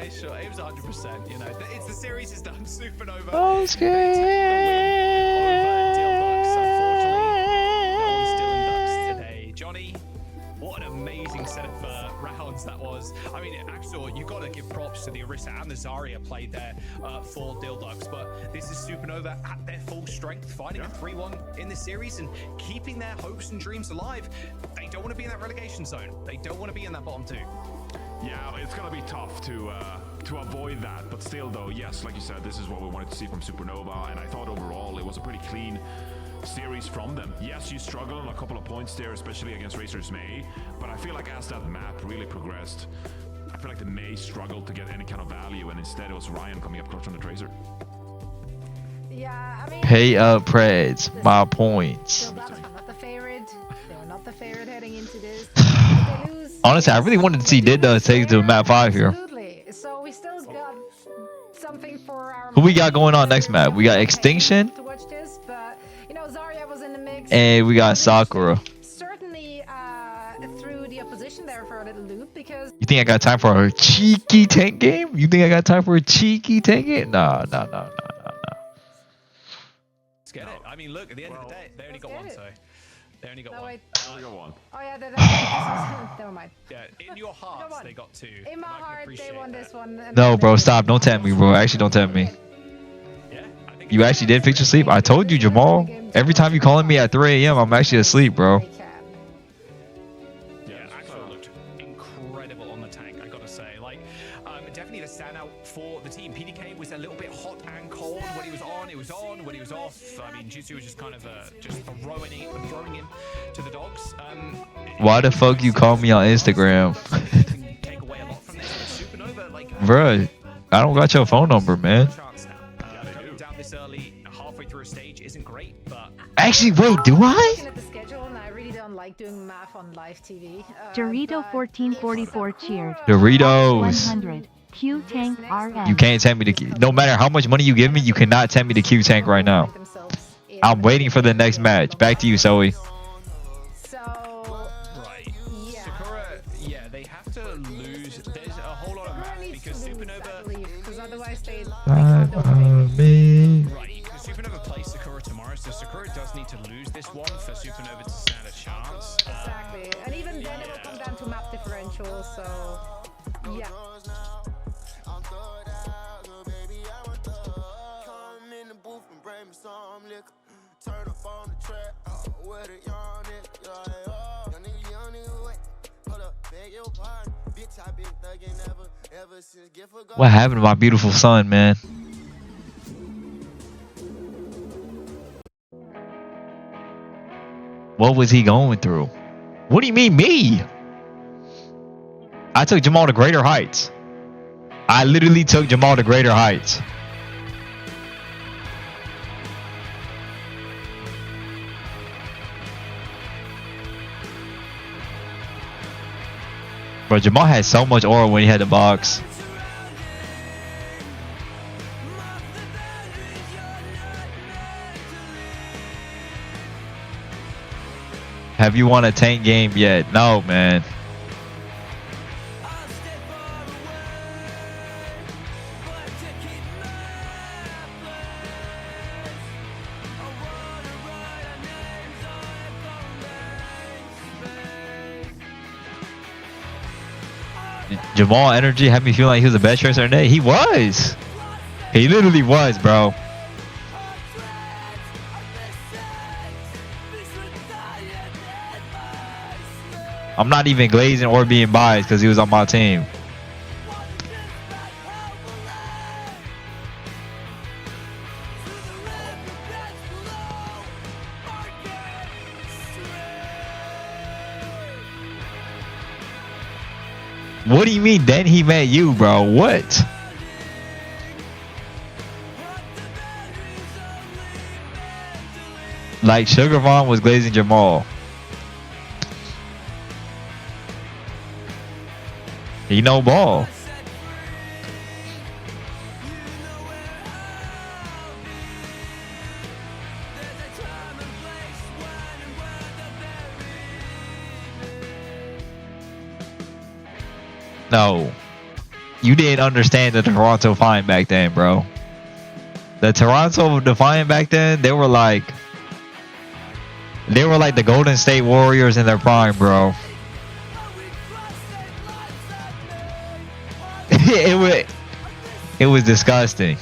Okay, sure. It was 100%. You know, it's the series is done. Supernova. Oh, scared. Unfortunately, no one's still in Ducks today. Johnny, what an amazing set of rounds that was. I mean, actually, you got to give props to the Orisa and the Zarya played there for Dilducks, but this is Supernova at their full strength, finding a 3-1 in this series and keeping their hopes and dreams alive. They don't want to be in that relegation zone. They don't want to be in that bottom two. Yeah, it's gonna be tough to avoid that, but still though, yes, like you said, this is what we wanted to see from Supernova, and I thought overall it was a pretty clean series from them. Yes, you struggled on a couple of points there, especially against Razor's May, but I feel like as that map really progressed, I feel like the May struggled to get any kind of value, and instead it was Ryan coming up clutch on the Tracer. Yeah, I mean, Pay up, Preds. My points. Dilducks are not the favorite. They were not the favorite heading into this. They lose. Honestly, I really wanted to see Dilducks take it to map 5 here. Absolutely. So we still got something for our. Who we got going on next map? We got Extinction. To watch this, but you know, Zarya was in the mix. And we got Sakura. Certainly threw the opposition there for a little loop because. You think I got time for a cheeky tank game? You think I got time for a cheeky tank game? Nah. Let's get it. I mean, look, at the end of the day, they only got one, so they only got No, one. wait. Only got one. Oh yeah, this is, never mind. Yeah, in your hearts, they got two. In my and I can heart, they appreciate won that. this one. and No, then bro, they- stop. Don't tempt me, bro. Actually, don't tempt me. Yeah, I think You actually did fix your sleep? I told you, Jamal. Every time you calling me at 3 a.m., I'm actually asleep, bro. They can. Yeah, Axel looked incredible on the tank, I gotta say. Like, definitely the standout for the team. PDK was a little bit hot and cold. When he was on, it was on. When he was off, I mean, Jutsu was just kind of just throwing him to the dogs. Why the fuck you call me on Instagram? Can take away a lot from this. Supernova, like, Bruh, I don't got your phone number, man. chance now. Going down this early, halfway through a stage, isn't great, but Actually, wait, do I'm I? looking at the schedule, and I really don't like doing math on live TV. Dorito but 1444 cheered. Doritos. 100. Q Tank RM. You can't tell me to. No matter how much money you give me, you cannot tell me to Q tank right now. themselves in I'm waiting for the next match. Back to you, Zoe. So right. yeah. Sakura, yeah, they have to lose. There's a whole lot of math Needs to because lose, I Supernova. believe, because otherwise they Bye, me. Right, because Supernova plays Sakura tomorrow, so Sakura does need to lose this one for Supernova to stand a chance. Exactly, and even then it will come down to map differential. So yeah. What happened to my beautiful son, man? What was he going through? What do you mean, me? I took Jamal to greater heights. I literally took Jamal to greater heights. Bro, Jamal had so much aura when he had the box. Have you won a tank game yet? No, man. Jamal energy had me feeling like he was the best tracer today. He was. He literally was, bro. I'm not even glazing or being biased because he was on my team. What do you mean then he met you, bro? What? Like Sugar Vaughn was glazing Jamal. He no ball. No. you didn't understand the Toronto Defiant back then, bro. The Toronto Defiant back then, they were like the Golden State Warriors in their prime, bro. It was disgusting.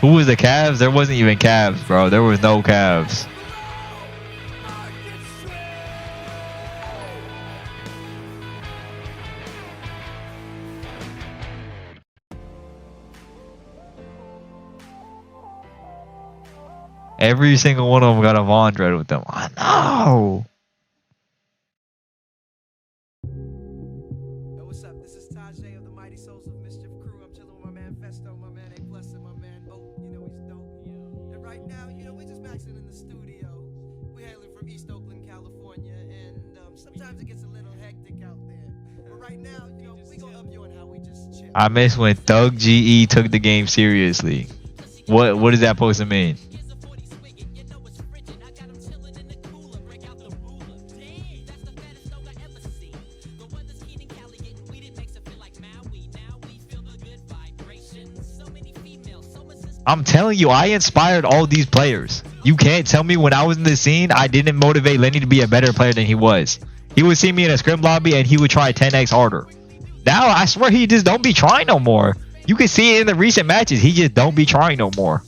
Who was the Cavs? There wasn't even Cavs, bro. There was no Cavs. Every single one of them got a Von Dread with them. I know. Yo, what's up? This is Tajay of the Mighty Souls of Mischief crew. I'm chilling with my man Festo, my man A Plus, and my man Oak. You know he's dope. And right now, you know, we're just maxing in the studio. We're hailing from East Oakland, California, and sometimes it gets a little hectic out there. But right now, you know, we gonna up you on how we just chill. I miss when Thug GE took the game seriously. What is that supposed to mean? I'm telling you, I inspired all these players. You can't tell me when I was in the scene, I didn't motivate Lenny to be a better player than he was. He would see me in a scrim lobby and he would try 10x harder. Now, I swear he just don't be trying no more. You can see it in the recent matches. He just don't be trying no more.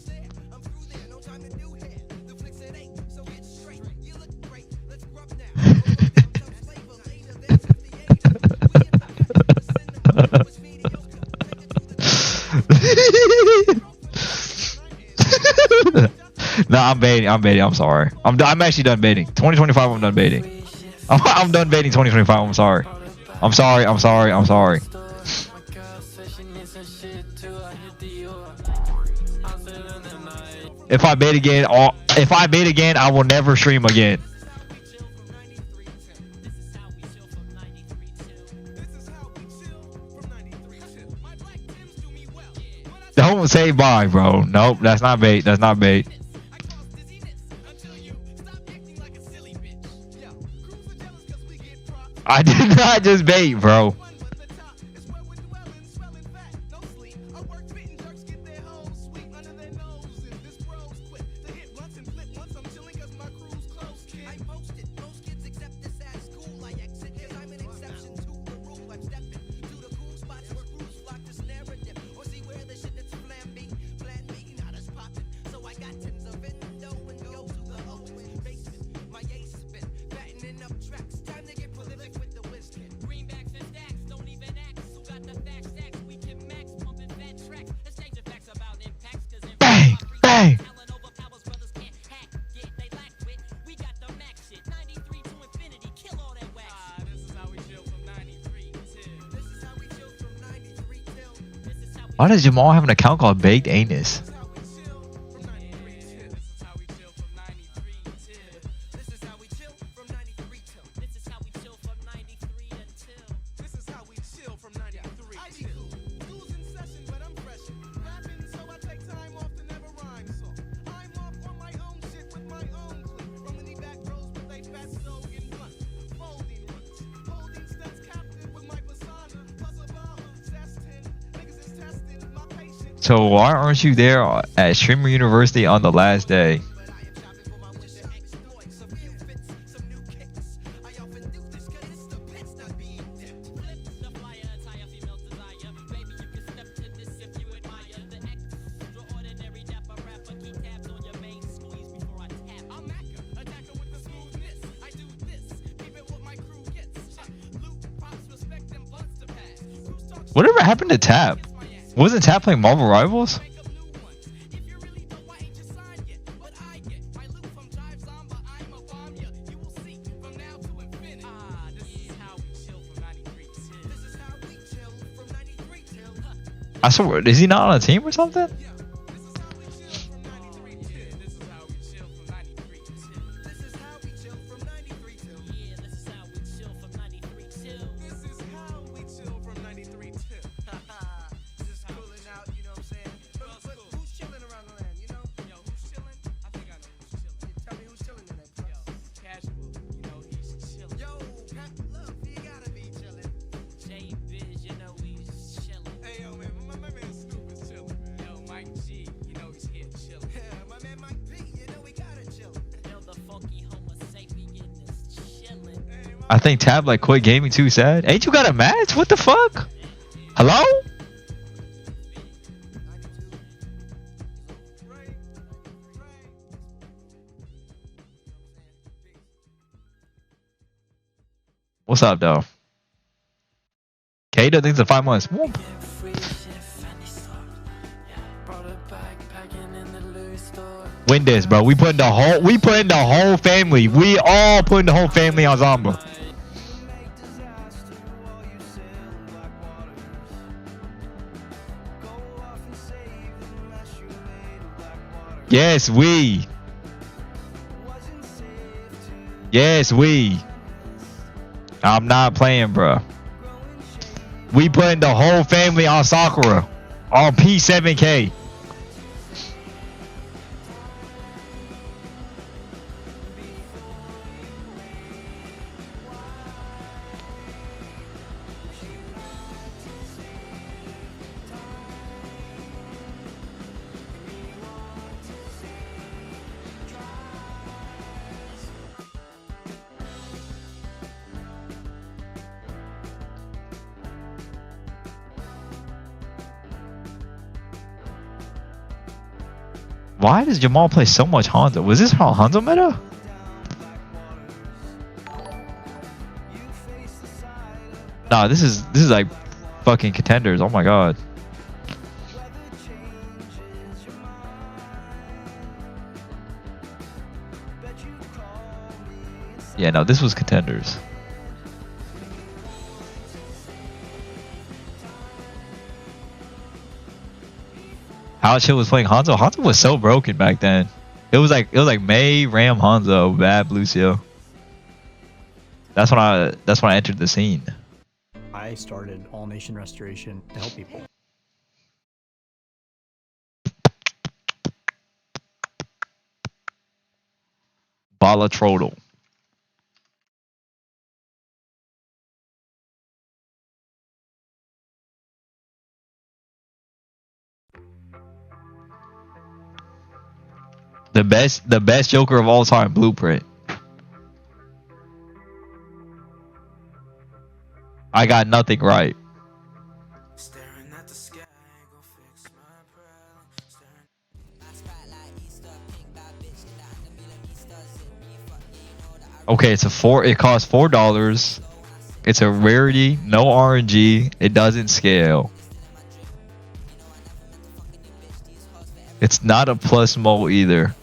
No, I'm baiting. I'm sorry. I'm actually done baiting. 2025, I'm done baiting. I'm done baiting 2025. I'm sorry. If I bait again, I will never stream again. Don't say bye, bro. Nope, that's not bait. That's not bait. I did not just bait, bro. Bang! Why does Jamal have an account called Baked Anus? So why aren't you there at Streamer University on the last day? Whatever happened to Tap? Wasn't Tap playing Marvel Rivals? I swear, is he not on a team or something? I think Tab like quit gaming too. Sad. Ain't you got a match? What the fuck? Hello? What's up, though? Kata thinks it's 5 months. Whoop. Win this, bro. We putting the whole family. We all putting the whole family on Zomba. Yes, we. Yes, we. I'm not playing, bro. We putting the whole family on Sakura on P7K. Why does Jamal play so much Hanzo? Was this Hanzo meta? Nah, this is like fucking contenders. Oh my god. Yeah, no, this was contenders. How Chill was playing Hanzo. Hanzo was so broken back then. It was like May, Ram, Hanzo, bad Lucio. That's when I entered the scene. I started All Nation Restoration to help people. Bala Trodel. The best Joker of all time, Blueprint. I got nothing right. Okay, it's it costs $4. It's a rarity, no RNG, it doesn't scale. It's not a plus mole either.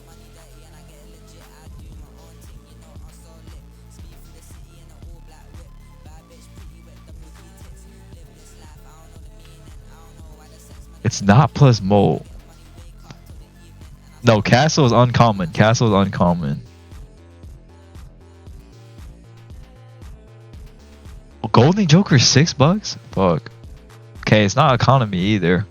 It's not plus mole. No, Castle is uncommon. Castle is uncommon. Golden Joker $6? Fuck. Okay, it's not economy either.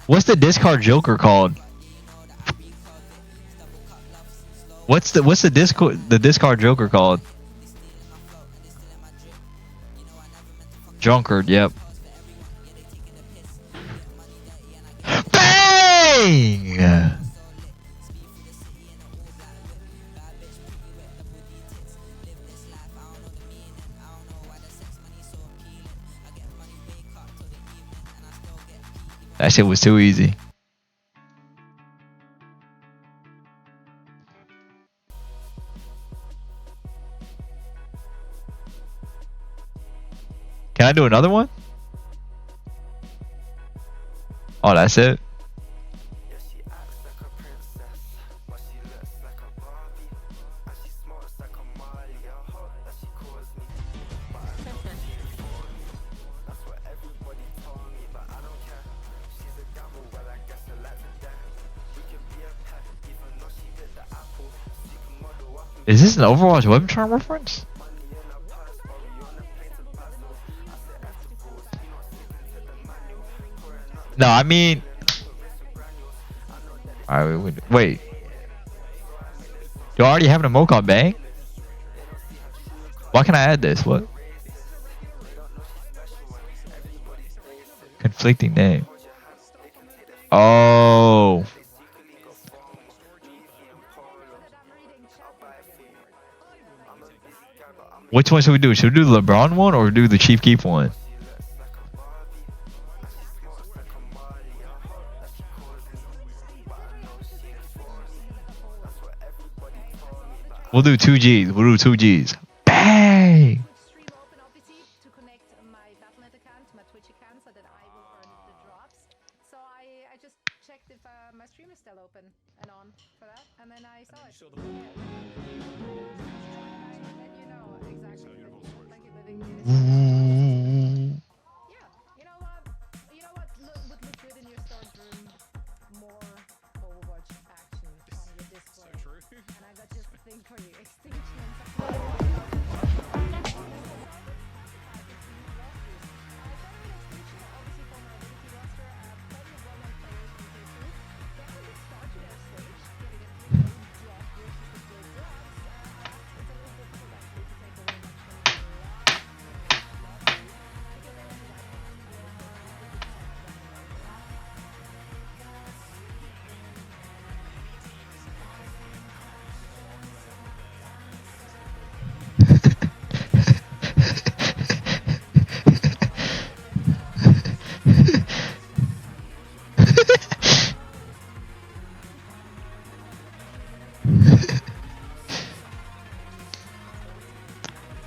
What's the discard Joker called? What's the discard Joker called? Drunkard, yep. Bang! That shit was too easy. Can I do another one? Oh, that's it? Is this an Overwatch web charm reference? No, I mean... Alright, wait. Do I already have an emote called Bang? Why can I add this? What? conflicting name. Oh. Which one should we do? Should we do the LeBron one or do the Chief Keef one? We'll do 2Gs. We'll do 2Gs. Bang! Stream open obviously to connect my Battle.net account to my Twitch account so that I will earn the drops. So I just checked if my stream is still open and on for that, and then I saw it. Then you know exactly. Like you're living in yeah, you know what? You know what would look good in your storage room? More Overwatch action on your display. So true. And I got just a thing for you. Extinction and Sakura.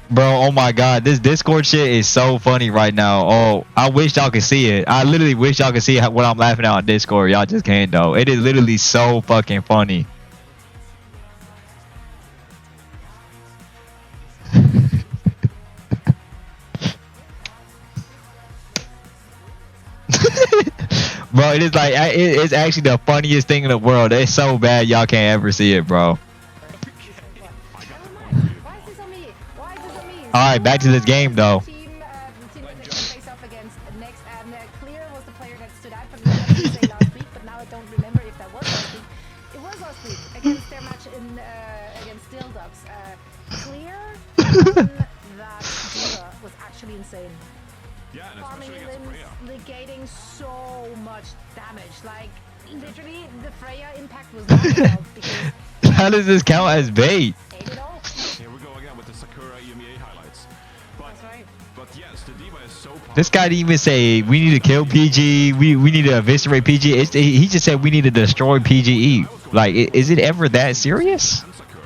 Bro, oh my god, this Discord shit is so funny right now. Oh, I wish y'all could see it. I literally wish y'all could see what I'm laughing at on Discord. Y'all just can't though. It is literally so fucking funny. Bro, it is like it's actually the funniest thing in the world. It's so bad y'all can't ever see it, bro. Why is this on me? Why is this on me? All right, back to this game though. Team that they face off against next, and Clear was the player that stood out for me. I didn't say last week, but now I don't remember if that was last week. It was last week against their match in against Still Dubs. Clear on that diva was actually insane. Yeah, and Farming especially against limbs, Freya. negating so much damage. Like literally, the Freya impact was not felt because How does this count as bait? ate it all. Here we go again with the Sakura EMEA highlights. But, That's right. but yes, the diva is so powerful. This guy didn't even say we need to kill PG. We need to eviscerate PG. He just said we need to destroy PGE. Like, is it ever that serious? And Sakura,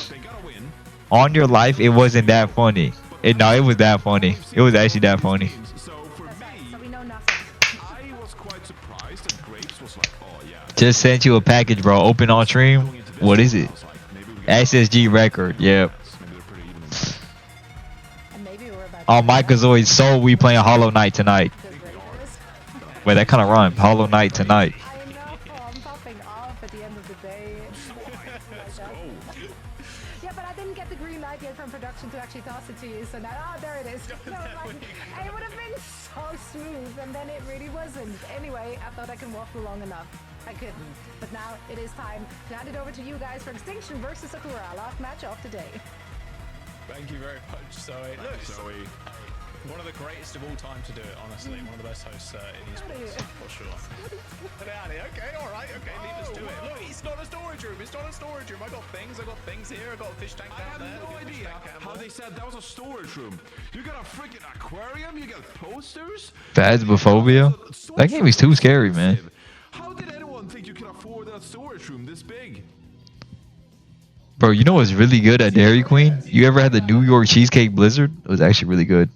they gotta win. On your life, it wasn't that funny. No, it was that funny. It was actually that funny. So for That's right. So me, we know nothing. I was quite surprised that Grapes was like, oh yeah. Just sent you a package, bro. Open on stream. Going into this What is I it? was like, maybe we can- SSG record. Yep. Maybe they're pretty even in that. And maybe we're about On Microzoid Soul, we playing Hollow Knight tonight. Wait, that kind of rhymed. Hollow Knight tonight. I know, I'm popping off at the end of the day. Let's go. Yeah, but I didn't get the green light yet from production to actually toss it to you, so now, oh, there it is. No, like, it would have been so smooth, and then it really wasn't. Anyway, I thought I could waffle long enough. I couldn't. But now it is time to hand it over to you guys for Extinction versus Sakura, last match of the day. Thank you very much, Zoe. Look, it's Zoe. one of the greatest of all time to do it, honestly. One of the best hosts in esports, for sure. Get out of here. Okay, all right. Okay, leave us to it. Look, it's not a storage room. It's not a storage room. I got things here. I got a fish tank I down have there. no Look at the fish idea tank how camera. they said that was a storage room. You got a freaking aquarium, you got posters. Phasmophobia? That game is too scary, man. How did anyone think you could afford that storage room this big? Bro, you know what's really good at Dairy Queen? You ever had the New York Cheesecake Blizzard? It was actually really good.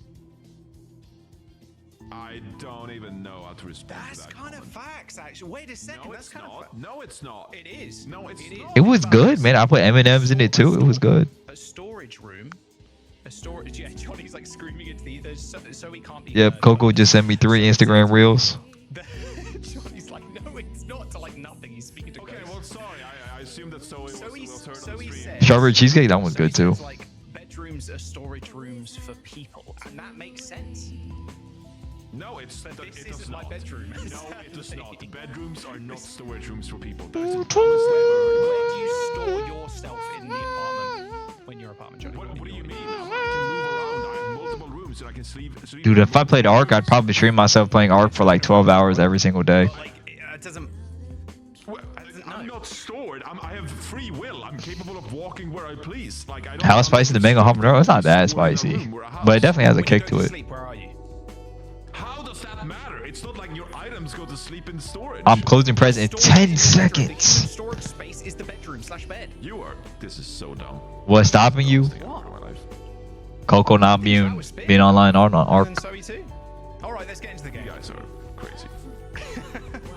I don't even know how to respond That's to that. kind of facts, actually. Wait a second. No, That's it's kind of not. No, it's not. It is. No, it's It is. not. It was good, man. I put M&Ms in it too. It was good. A storage room. A storage. Yeah, Johnny's like screaming into the ether so he can't be. Yep, heard. Coco just sent me 3 Instagram reels. Johnny's like, no, it's not. To like nothing. He's speaking to Okay, ghosts. well, sorry. I assumed that Zoe was heard So on he the stream. said. Strawberry cheesecake, that one's so he good too. says, like bedrooms are storage rooms for people, and that makes sense. No, it's But it this does isn't my not. bedroom. No, it does not. sadly. Bedrooms are not storage rooms for people. That is the dumbest thing I've ever heard. Where do you store yourself in the apartment when you're apartment, Johnny? What do you mean? I can move around. I have multiple rooms that I can Dude, if I played Ark, I'd probably stream myself playing Ark for like 12 hours every single day. Like, it doesn't. Well, I'm not stored. I have free will. I'm capable of walking where I please. Like I don't. How spicy the mango habanero? It's not that spicy, but it definitely has a When you kick go to it. sleep, where are you? How does that matter? It's not like your items go to sleep in storage. I'm closing press in Storage 10 is the bedroom. The seconds. storage space is the bedroom/bed. You are. This is so dumb. What's stopping you? Coco not being online on Ark. And so you too. All right, let's get into the game. You guys are crazy.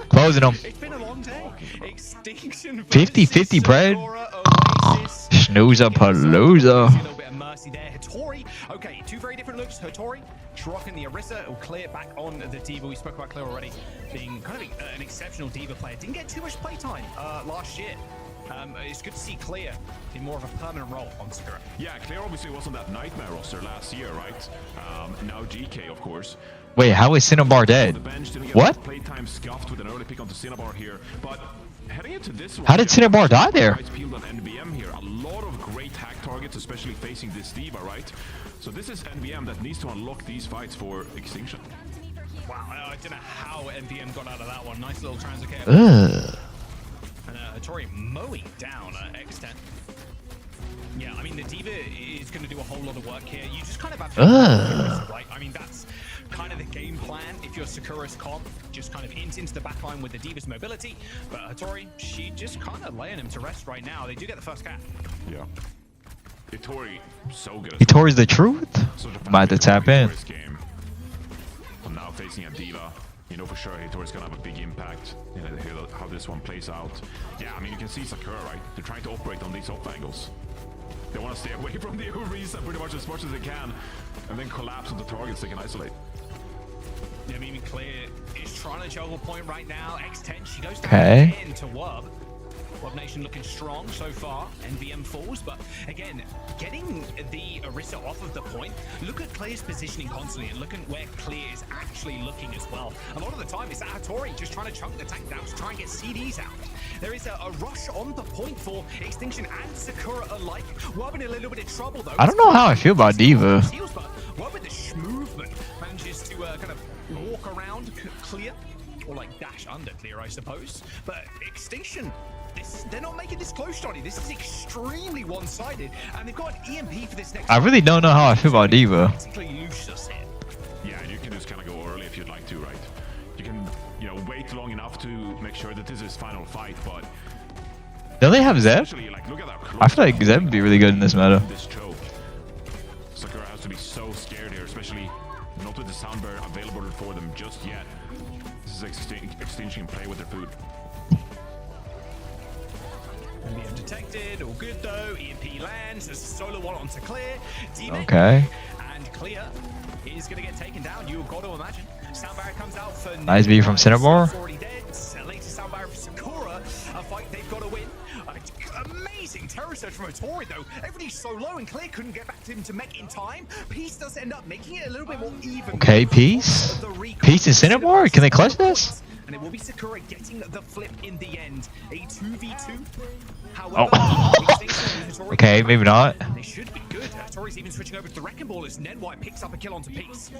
Closing them. It's been a long day. Extinction. 50-50 bread. Snoozer A palooza. little bit of mercy there. Hattori. Okay, two very different looks. Hattori rocking the Orisa. Will clear back on the Diva. We spoke about Clear already being kind of an exceptional Diva player. Didn't get too much playtime last year. It's good to see Clear in more of a permanent role on Sakura. Yeah, Claire obviously was on that nightmare roster last year, right? Now GK, of course. Wait, how is Cinnabar The dead? bench didn't get What? playtime scuffed with an early pick onto Cinnabar here, but heading into this one, How did Cinnabar die there? Right peeled on NBM here. A lot of great hack targets, especially facing this Diva, right? So this is NBM that needs to unlock these fights for Extinction. Wow, I don't know how NBM got out of that one. Nice little transocare. Ugh. And Hattori mowing down X10. Yeah, I mean, the Diva is going to do a whole lot of work here. You just kind of have to, right? I mean, that's kind of the game plan if you're Sakura's comp. Just kind of into the backline with the Diva's mobility. But Hattori, she just kind of laying him to rest right now. They do get the first cap. Yeah. Hattori, so good. Hitori's the truth? About to tap in. Game. And now facing a Diva. You know for sure Hitori's gonna have a big impact. You know how this one plays out. Yeah, I mean you can see Sakura, right? They're trying to operate on these off angles. They want to stay away from the Orisa pretty much as they can, and then collapse on the targets they can isolate. Yeah, I mean Clear is trying to juggle point right now. X10, she goes Okay. down to Wub. Wub Nation looking strong so far. NVM falls, but again, getting the Orisa off of the point. Look at Clear's positioning constantly and look at where Clear is actually looking as well. A lot of the time it's Hattori just trying to chunk the tank down to try and get CDs out. There is a rush on the point for Extinction and Sakura alike. Wub in a little bit of trouble though. I don't know how I feel about Diva. Wub with the movement manages to kind of walk around Clear. Or like dash under Clear, I suppose. But Extinction, they're not making this close, Johnny. This is extremely one-sided, and they've got an EMP for this next. I really don't know how I feel about Diva. Basically, Lucius here. Yeah, and you can just kind of go early if you'd like to, right? You can, wait long enough to make sure that this is final fight, but Don't they have Zeb? especially like look at that. I feel like Zeb would be really good in this meta. This choke. Sakura has to be so scared here, especially not with the sound barrier available for them just yet. This is Extinction play with their food. EMP detected, all good though. EMP lands, there's a solo one onto Clear. D-Mech Okay. And Clear is going to get taken down, you've got to imagine. Sound barrier comes out for Nice beat from Cinnabar. already dead. Later sound barrier for Sakura, a fight they've got to win. Amazing terror search from Hattori though. Everybody's so low and Clear couldn't get back to him to mech in time. Peace does end up making it a little bit more even. Okay, Peace. Peace and Cinnabar? Can they clutch this? And it will be Sakura getting the flip in the end. A 2v2. Oh. However, Okay, maybe not. they should be good. Hattori's even switching over to the Wrecking Ball as Ned White picks up a kill onto Peace.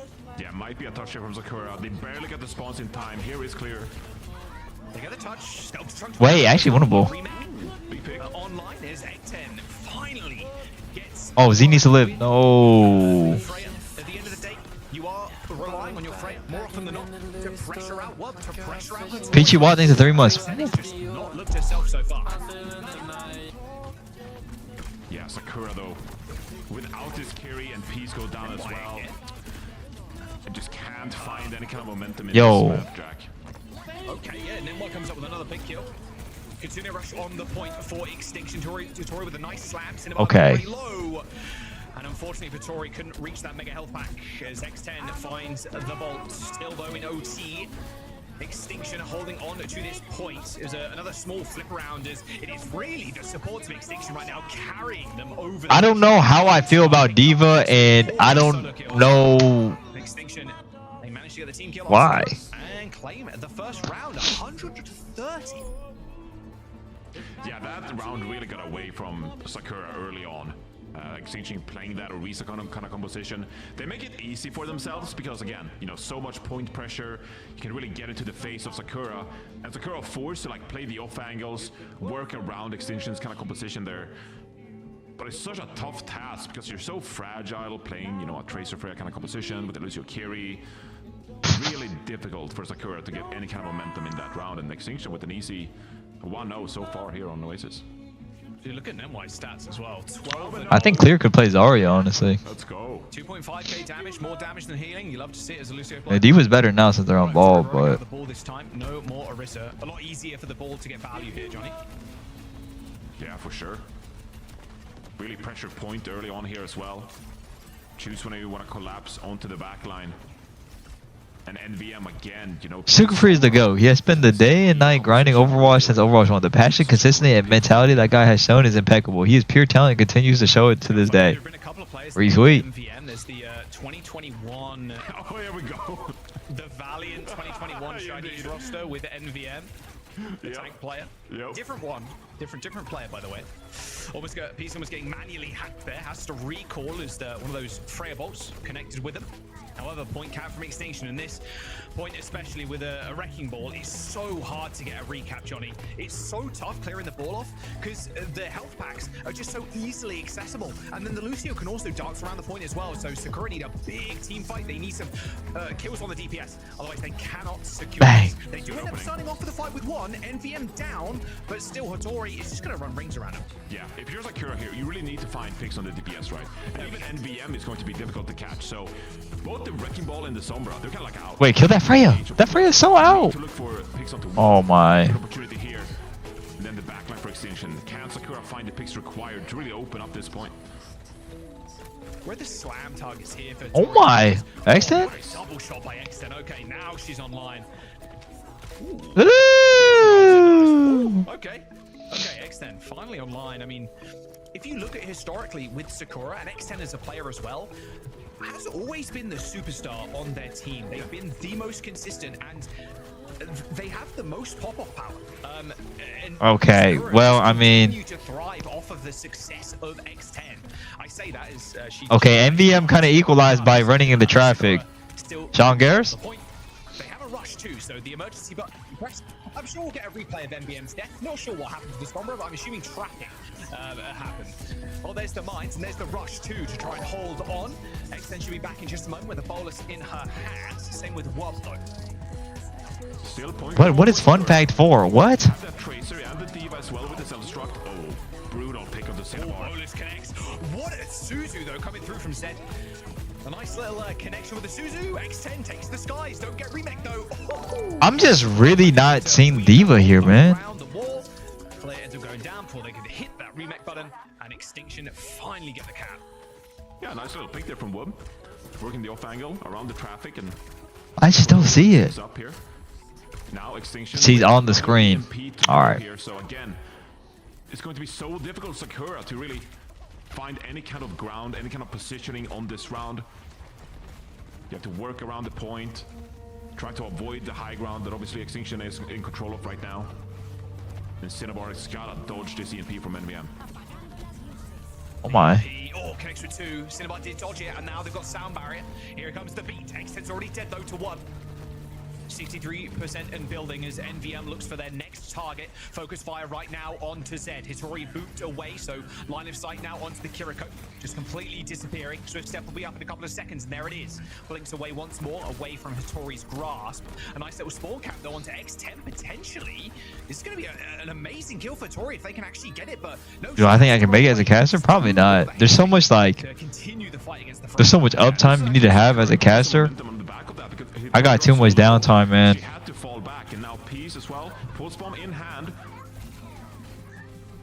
Yeah, might be a touch here from Sakura. They barely get the spawns in time. Here is Clear. They get the touch. Wait, actually winnable. Big pick. Online is X10 finally gets. Oh, Z needs to live. No. Freya, at the end of the day, you are relying on your Freya more often than not to pressure out what? To pressure out Hattori. Peachy Watt needs a 3 months. Just not looked herself so far. Yeah, Sakura though, without this carry and Peace go down as well, I just can't find any kind of momentum in Yo. this map, Jack. Okay, yeah, Nimwa comes up with another big kill. Continue rush on the point for Extinction. Hattori with a nice slam. Cinnabar Okay. very low. And unfortunately, Hattori couldn't reach that mega health pack as X10 finds the vault. Still though in OT. Extinction holding on to this point. There's another small flip around as it is really the supports of Extinction right now carrying them over. I don't know how I feel about Diva, and I don't know Extinction. They managed to get the team kill. why. And claim the first round, 130. Yeah, that round really got away from Sakura early on. Extinction playing that Orisa kind of composition. They make it easy for themselves because, again, you know, so much point pressure. You can really get into the face of Sakura, and Sakura forced to like play the off angles, work around Extinction's kind of composition there. But it's such a tough task because you're so fragile playing, you know, a Tracer Freya kind of composition with the Lucio Kiri. Really difficult for Sakura to get any kind of momentum in that round, and Extinction with an easy 1-0 so far here on Oasis. You look at NY's stats as well. 12 and I think Clear could play Zarya, honestly. Let's go. 2.5k damage, more damage than healing. You love to see it as a Lucio Yeah, player. D.Va's better now since they're on ball, but The ball this time, no more Orisa. A lot easier for the ball to get value here, Johnny. Yeah, for sure. Really pressured point early on here as well. Choose when you want to collapse onto the back line. And NVM again, you know. Super Free is the go. He has spent the day and night grinding Overwatch since Overwatch 1. The passion, consistency, and mentality that guy has shown is impeccable. He is pure talent and continues to show it to this day. There've been a couple of players Retweet. MVM. There's the 2021, Oh, here we go. the Valiant 2021 Chinese roster with NVM. The tank player. Yep. Different one. Different player, by the way. Piece almost getting manually hacked there. Has to recall as one of those Freya bolts connected with him. However, point cap from Extinction, and this point especially with a Wrecking Ball, is so hard to get a recap, Johnny. It's so tough clearing the ball off because the health packs are just so easily accessible. And then the Lucio can also dance around the point as well. So Sakura need a big team fight. They need some kills on the DPS. Otherwise, they cannot secure Bang. this. They do end up starting off with the fight with one. NVM down, but still Hattori is just going to run rings around him. Yeah, if you're Sakura here, you really need to find picks on the DPS, right? And even NVM is going to be difficult to catch. So both the Wrecking Ball and the Sombra, they're kind of like out. Wait, kill that Freya. That Freya's so out. To look for picks onto Oh my. Good opportunity here. And then the backline for Extinction. Can Sakura find the picks required to really open up this point? Where the slam targets here for Oh my. Extend? Nice double shot by Extend. Okay, now she's online. Ooh. Okay, Extend finally online. I mean, if you look at historically with Sakura, and Extend as a player as well, has always been the superstar on their team. They've been the most consistent, and they have the most pop-off power. And Okay, Sakura well, has I mean- continued to thrive off of the success of X10. I say that as she. Okay, MVM kind of equalized by running into traffic. Still, Sean Garris? the point, they have a rush too, so the emergency button press. I'm sure we'll get a replay of MVM's death. Not sure what happened to the Sombra, but I'm assuming tracking happened. Oh, there's the mines, and there's the rush too to try and hold on. Extend should be back in just a moment with a bolus in her hands. Same with Wob though. Still point. What is Fun Fact for? What? Have that Tracer and the D.Va as well with the self-destruct. Oh, brutal pick of the Oh, Cinnabar. bolus connects. What a Suzu though coming through from Zed. A nice little connection with the Suzu. X10 takes the skies. Don't get remake though. Oh. I'm just really not seeing D.Va here, man. Around the wall. Player ends up going down before they could hit that remake button, and Extinction finally get the cap. Yeah, nice little pick there from Wob. Working the off angle around the traffic and I just don't see it. it's up here. Now Extinction. She's on the screen. All right. Here. So again, it's going to be so difficult for Sakura to really find any kind of ground, any kind of positioning on this round. You have to work around the point, try to avoid the high ground that obviously Extinction is in control of right now. And Cinnabar has gotta dodge this EMP from NVM. Oh my. Oh, connects with two. Cinnabar did dodge it, and now they've got sound barrier. Here comes the beat. X10's already dead though to one. 63% and building as NVM looks for their next target. Focus fire right now onto Zed. Hattori booped away, so line of sight now onto the Kiriko. Just completely disappearing. Swift step will be up in a couple of seconds, and there it is. Blinks away once more, away from Hattori's grasp. A nice little spawn cap though onto X10 potentially. This is going to be an amazing kill for Hattori if they can actually get it, but no. Do I think I can make it as a caster? Probably not. There's so much like, To continue the fight against the there's so much uptime you need to have as a caster. Momentum on the back of that because I got too much downtime, man. She had to fall back, and now Peace as well. Pulse bomb in hand.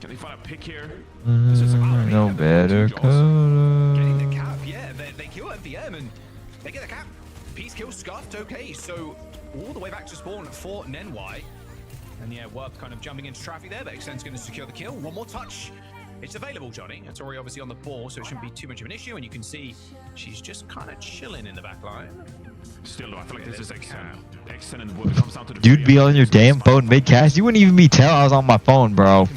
Can they find a pick here? This is No better Getting color. the cap, yeah, they kill MVM and they get the cap. Peace kills Scuffed, okay, so all the way back to spawn for Nenwai. And yeah, Warp kind of jumping into traffic there, but Extend's going to secure the kill. One more touch. It's available, Johnny. It's already obviously on the ball, so it shouldn't be too much of an issue. And you can see she's just kind of chilling in the back line. Still, though, I feel like this is X10 and Wood comes down to the You'd be on your damn phone mid-cast. You wouldn't even be tell I was on my phone, bro.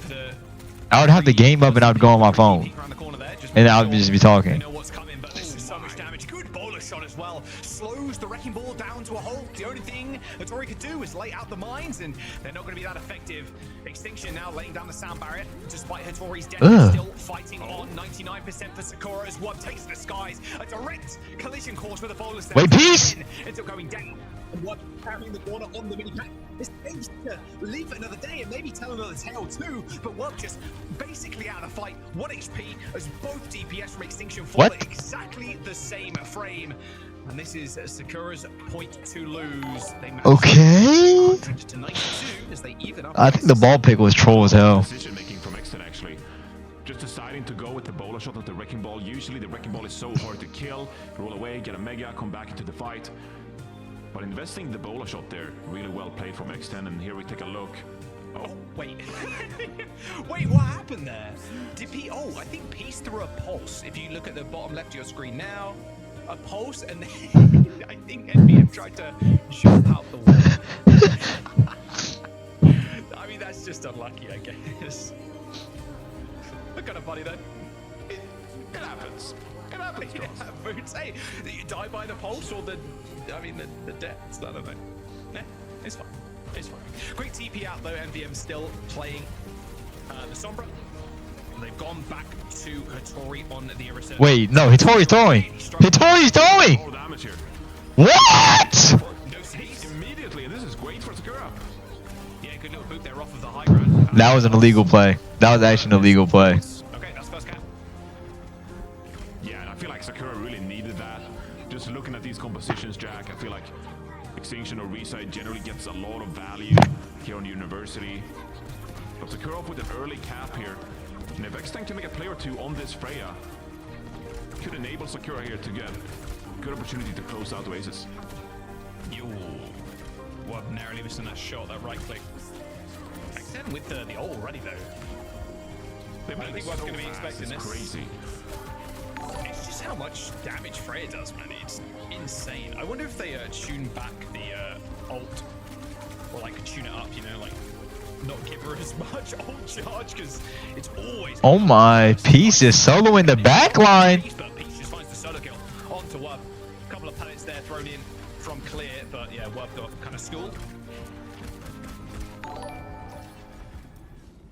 I would have the game up and I would go on my phone. Around the corner there, just And I'll just be You talking. know what's coming, but this is so much damage. Good bowler shot as well. Slows the wrecking ball down to a halt. The only thing Hattori could do is lay out the mines, and they're not going to be that effective. Extinction now laying down the sound barrier, despite Hattori's death. Still fighting on 99% for Sakura as one takes the skies. A direct collision course with the bowlers. There. Wait, peace! Ends up going down. And what carrying the corner on the mini pack. This aims to live another day and maybe tell another tale too. But Work just basically out of the fight. 1 HP as both DPS from Extinction fall What? at exactly the same frame. And this is Sakura's point to lose. They Okay. 100 to 92 as they even up. I think the ball pick was troll as hell. Decision making from Exton actually. Just deciding to go with the bowler shot of the wrecking ball. Usually the wrecking ball is so hard to kill. Roll away, get a mega, come back into the fight. But investing the bowler shot there, really well played from Exton. And here we take a look. Oh, wait. Wait, what happened there? Did P? Oh, I think Peace threw a pulse. If you look at the bottom left of your screen now, a pulse, and I think NBM tried to jump out the wall. I mean, that's just unlucky, I guess. What kind of funny though? It happens. It happens, Joss. Boots, hey, you die by the pulse or the deaths? I don't know. Nah, it's fine. It's fine. Great TP out though. NVM still playing the Sombra. They've gone back to Hattori on the Irisa. Wait, no, Hattori's throwing. Hattori's throwing. More damage here. What? No space. Immediately, and this is great for Sakura. Yeah, good little boot there off of the high ground. That was an illegal play. That was actually an illegal play. Okay, that's first count. Yeah, and I feel like Sakura really needed that. Just looking at these compositions, Jack, I feel like Extinction or Reside generally gets a lot of value here on University. But Sakura up with an early cap here. And if Extinct can make a play or two on this Freya, could enable Sakura here to get a good opportunity to close out Oasis. You were narrowly missing that shot, that right click. Extend with the ult already though. They I don't think so Work's going to be fast, expecting it's this. crazy. It's just how much damage Freya does, man. It's insane. I wonder if they tune back the ult, or like tune it up, you know, like not give her as much ult charge because it's always. Oh my, Peace is solo in the back line. But Peace just finds the solo kill onto Wub. A couple of pellets there thrown in from Clear, but yeah, Wub got kind of schooled.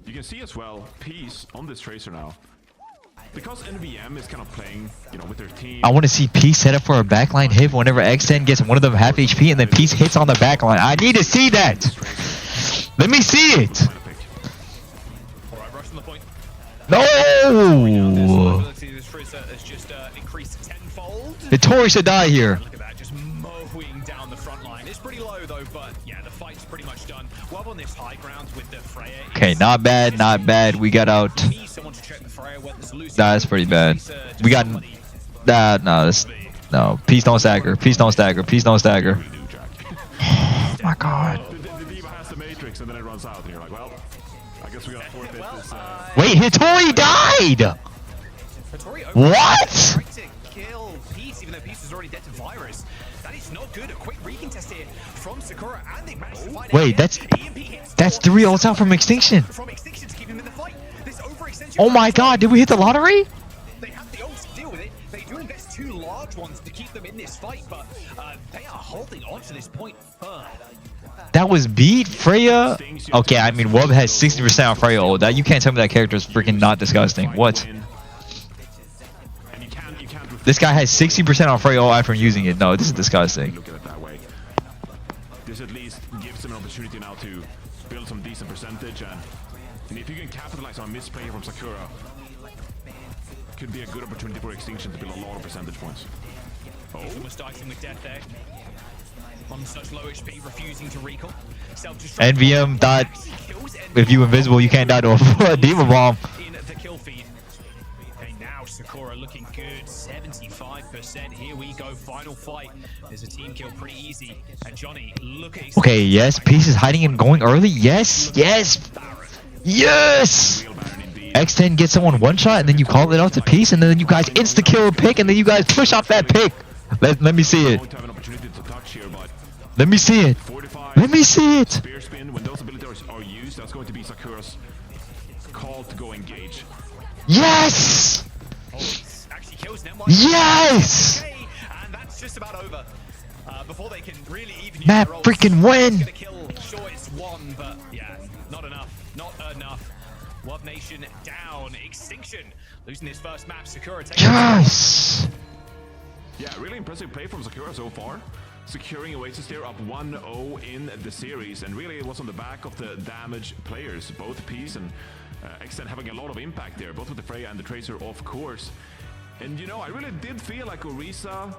You can see as well, Peace on this Tracer now. Because NVM is kind of playing, you know, with their team. I want to see Peace set up for a backline hit whenever X10 gets one of them half HP and then Peace hits on the backline. I need to see that. Let me see it. Alright, rush from the point. No. This Tracer has just increased tenfold. Hattori should die here. Look at that, just mowing down the front line. It's pretty low though, but yeah, the fight's pretty much done. Wub on this high ground with the Freya. Okay, not bad, not bad. We got out. Someone to check the Freya, whether it's Lucy. That's pretty bad. We got that. No, this. No, Peace don't stagger. Peace don't stagger. Peace don't stagger. Oh my God. The Diva has the Matrix and then it runs out and you're like, well, I guess we gotta forfeit this. Wait, Hattori died. What? Right to kill Peace, even though Peace is already dead to virus. That is not good. A quick recontest here from Sakura, and they managed to find Wait, that's 3 ults out from Extinction. From Extinction to keep him in the fight. This overextension. Oh my God, did we hit the lottery? They have the ults to deal with it. They do invest 2 large ones to keep them in this fight, but they are holding on to this point firm. That was beat Freya. Okay, I mean Wub has 60% on Freya ult. That you can't tell me that character is freaking not disgusting. What? This guy has 60% on Freya ult after using it. No, this is disgusting. Look at it that way. This at least gives them an opportunity now to build some decent percentage, and if you can capitalize on a misplay from Sakura, could be a good opportunity for Extinction to build a lot of percentage points. Oh, almost dicing with death there. On such low HP, refusing to recall. NVM thought if you invisible, you can't die to a Diva Bomb. In the kill feed. Okay, now Sakura looking good. 75%. Here we go. Final fight. There's a team kill pretty easy. And Johnny, look at. Okay, yes, Peace is hiding and going early. Yes, yes, yes. X10 gets someone one shot, and then you call it out to Peace, and then you guys insta kill a pick, and then you guys push off that pick. Let me see it. Let me see it. Let me see it. Spear spin, when those abilities are used, that's going to be Sakura's call to go engage. Yes! goes Nemwise. Yes! Okay, and that's just about over. Before they can really even Matt use their rolls. freaking win! Gonna kill. Sure, it's one, but yeah, not enough. Not enough. Love Nation down. Extinction losing his first map. Sakura taking Yes! Yeah, really impressive play from Sakura so far. Securing Oasis there up 1-0 in the series, and really it was on the back of the damage players, both Peace and Extend having a lot of impact there, both with the Freya and the Tracer, of course. And you know, I really did feel like Orisa,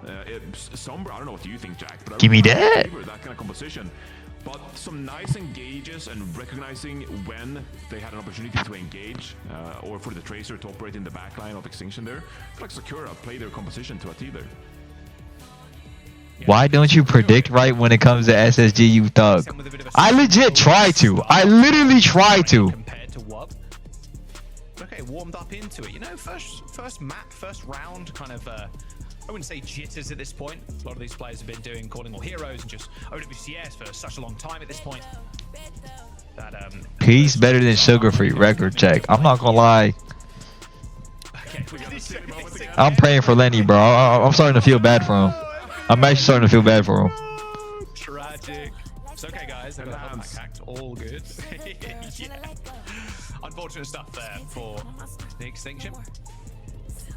Sombra, I don't know what you think, Jack, but I Give me really that. favor that kind of composition. But some nice engages and recognizing when they had an opportunity to engage, or for the Tracer to operate in the backline of Extinction there. I feel like Sakura played their composition to a T there. Why don't you predict right when it comes to SSG, you thug? I legit try to. I literally try to. Compared to what? Okay, warmed up into it. You know, first map, first round, kind of. I wouldn't say jitters at this point. A lot of these players have been doing calling all heroes and just OWCS for such a long time at this point. That Peace better than Sugar Free. Record check. I'm not gonna lie. Okay, I'm praying for Lenny, bro. I'm starting to feel bad for him. I'm actually starting to feel bad for him. Tragic. It's okay, guys. They've got a health pack hacked. All good. Yeah. Unfortunate stuff there for the Extinction.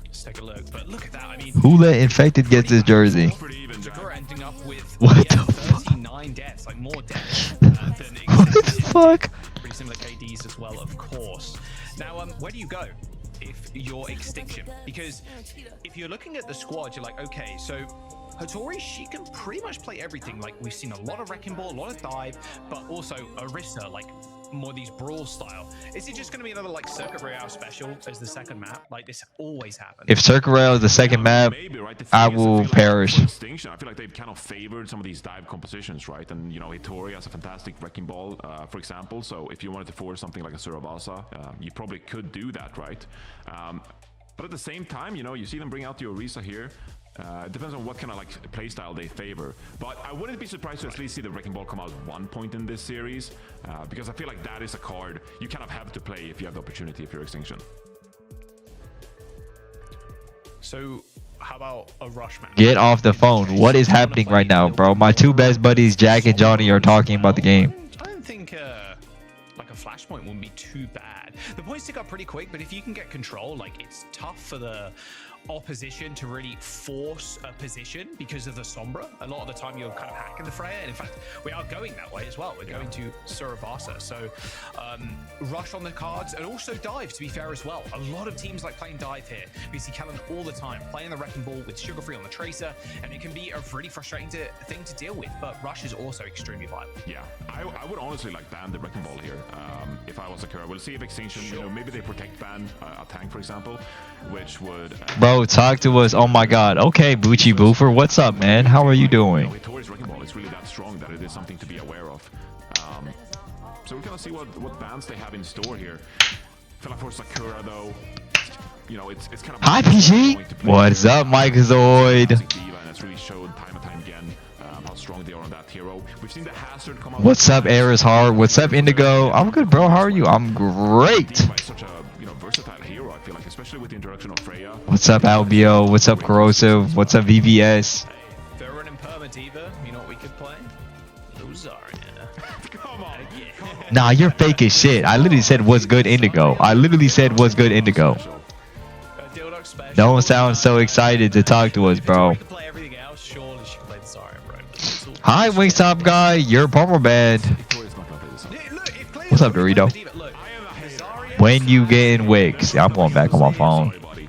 Let's take a look. But look at that. I mean, Who let Infected get this jersey? Sakura ending up with What the 39 deaths, like more deaths than What the Extinction. fuck? Pretty similar KDs as well, of course. Now, where do you go if you're Extinction? Because if you're looking at the squad, you're like, okay, so Hattori, she can pretty much play everything. Like, we've seen a lot of Wrecking Ball, a lot of dive, but also Orisa, like more these brawl style. Is it just going to be another like Circuit Royale special as the second map? Like, this always happens. If Circuit Rail is the second map, Maybe, right? The thing I is, will feel like perish. for Extinction, I feel like they've kind of favored some of these dive compositions, right? And you know, Hattori has a fantastic Wrecking Ball, for example. So if you wanted to force something like a Suravasa, you probably could do that, right? But at the same time, you know, you see them bring out the Orisa here. It depends on what kind of like playstyle they favor, but I wouldn't be surprised to at least see the Wrecking Ball come out at one point in this series, because I feel like that is a card you kind of have to play if you have the opportunity if you're Extinction. So how about a rush match? Get off the phone. What is happening right now, bro? My two best buddies, Jack and Johnny, are talking about the game. I don't think like a flashpoint wouldn't be too bad. The points tick up pretty quick, but if you can get control, like, it's tough for the opposition to really force a position because of the Sombra. A lot of the time you're kind of hacking the Freya, and in fact we are going that way as well. We're going to Suravasa, so rush on the cards, and also dive, to be fair, as well. A lot of teams like playing dive here. We see Callan all the time playing the Wrecking Ball with Sugar Free on the Tracer, and it can be a really frustrating thing to deal with, but rush is also extremely viable. Yeah, I would honestly like ban the Wrecking Ball here if I was Sakura. We'll see if Extinction, you know, maybe they protect ban a tank, for example, which would Bro, talk to us. Oh my god. Okay, Bucci Boofer. What's up, man? How are you doing? Hattori's Wrecking Ball is really that strong that it is something to be aware of. So we're gonna see what bans they have in store here. I feel like for Sakura though, you know, it's kind of Hi, PG. What's up, Mike Zoid? And it's really showed time and time again how strong they are on that hero. We've seen the Hazard come out. What's up, Eris Hard? What's up, Indigo? I'm good, bro. How are you? I'm great. By such a versatile hero, I feel like, especially with the introduction of Freya. What's up, Albio? What's up, Corrosive? What's up, VVS? If they're running Permadiva, you know what we could play? Zarya. Come on. Nah, you're fake as shit. I literally said what's good, Indigo. I literally said what's good, Indigo. Dildox special. Don't sound so excited to talk to us, bro. You can play everything else, surely she can play the Zarya, bro. It's all- Hi, Wingstop guy. You're Palmer bad. Victoria's not gonna play this. Yeah, look, if players What's up, are running Dorito? Permadiva, look, Zarya- When you getting wigs? I'm going back on my phone. Sorry, buddy.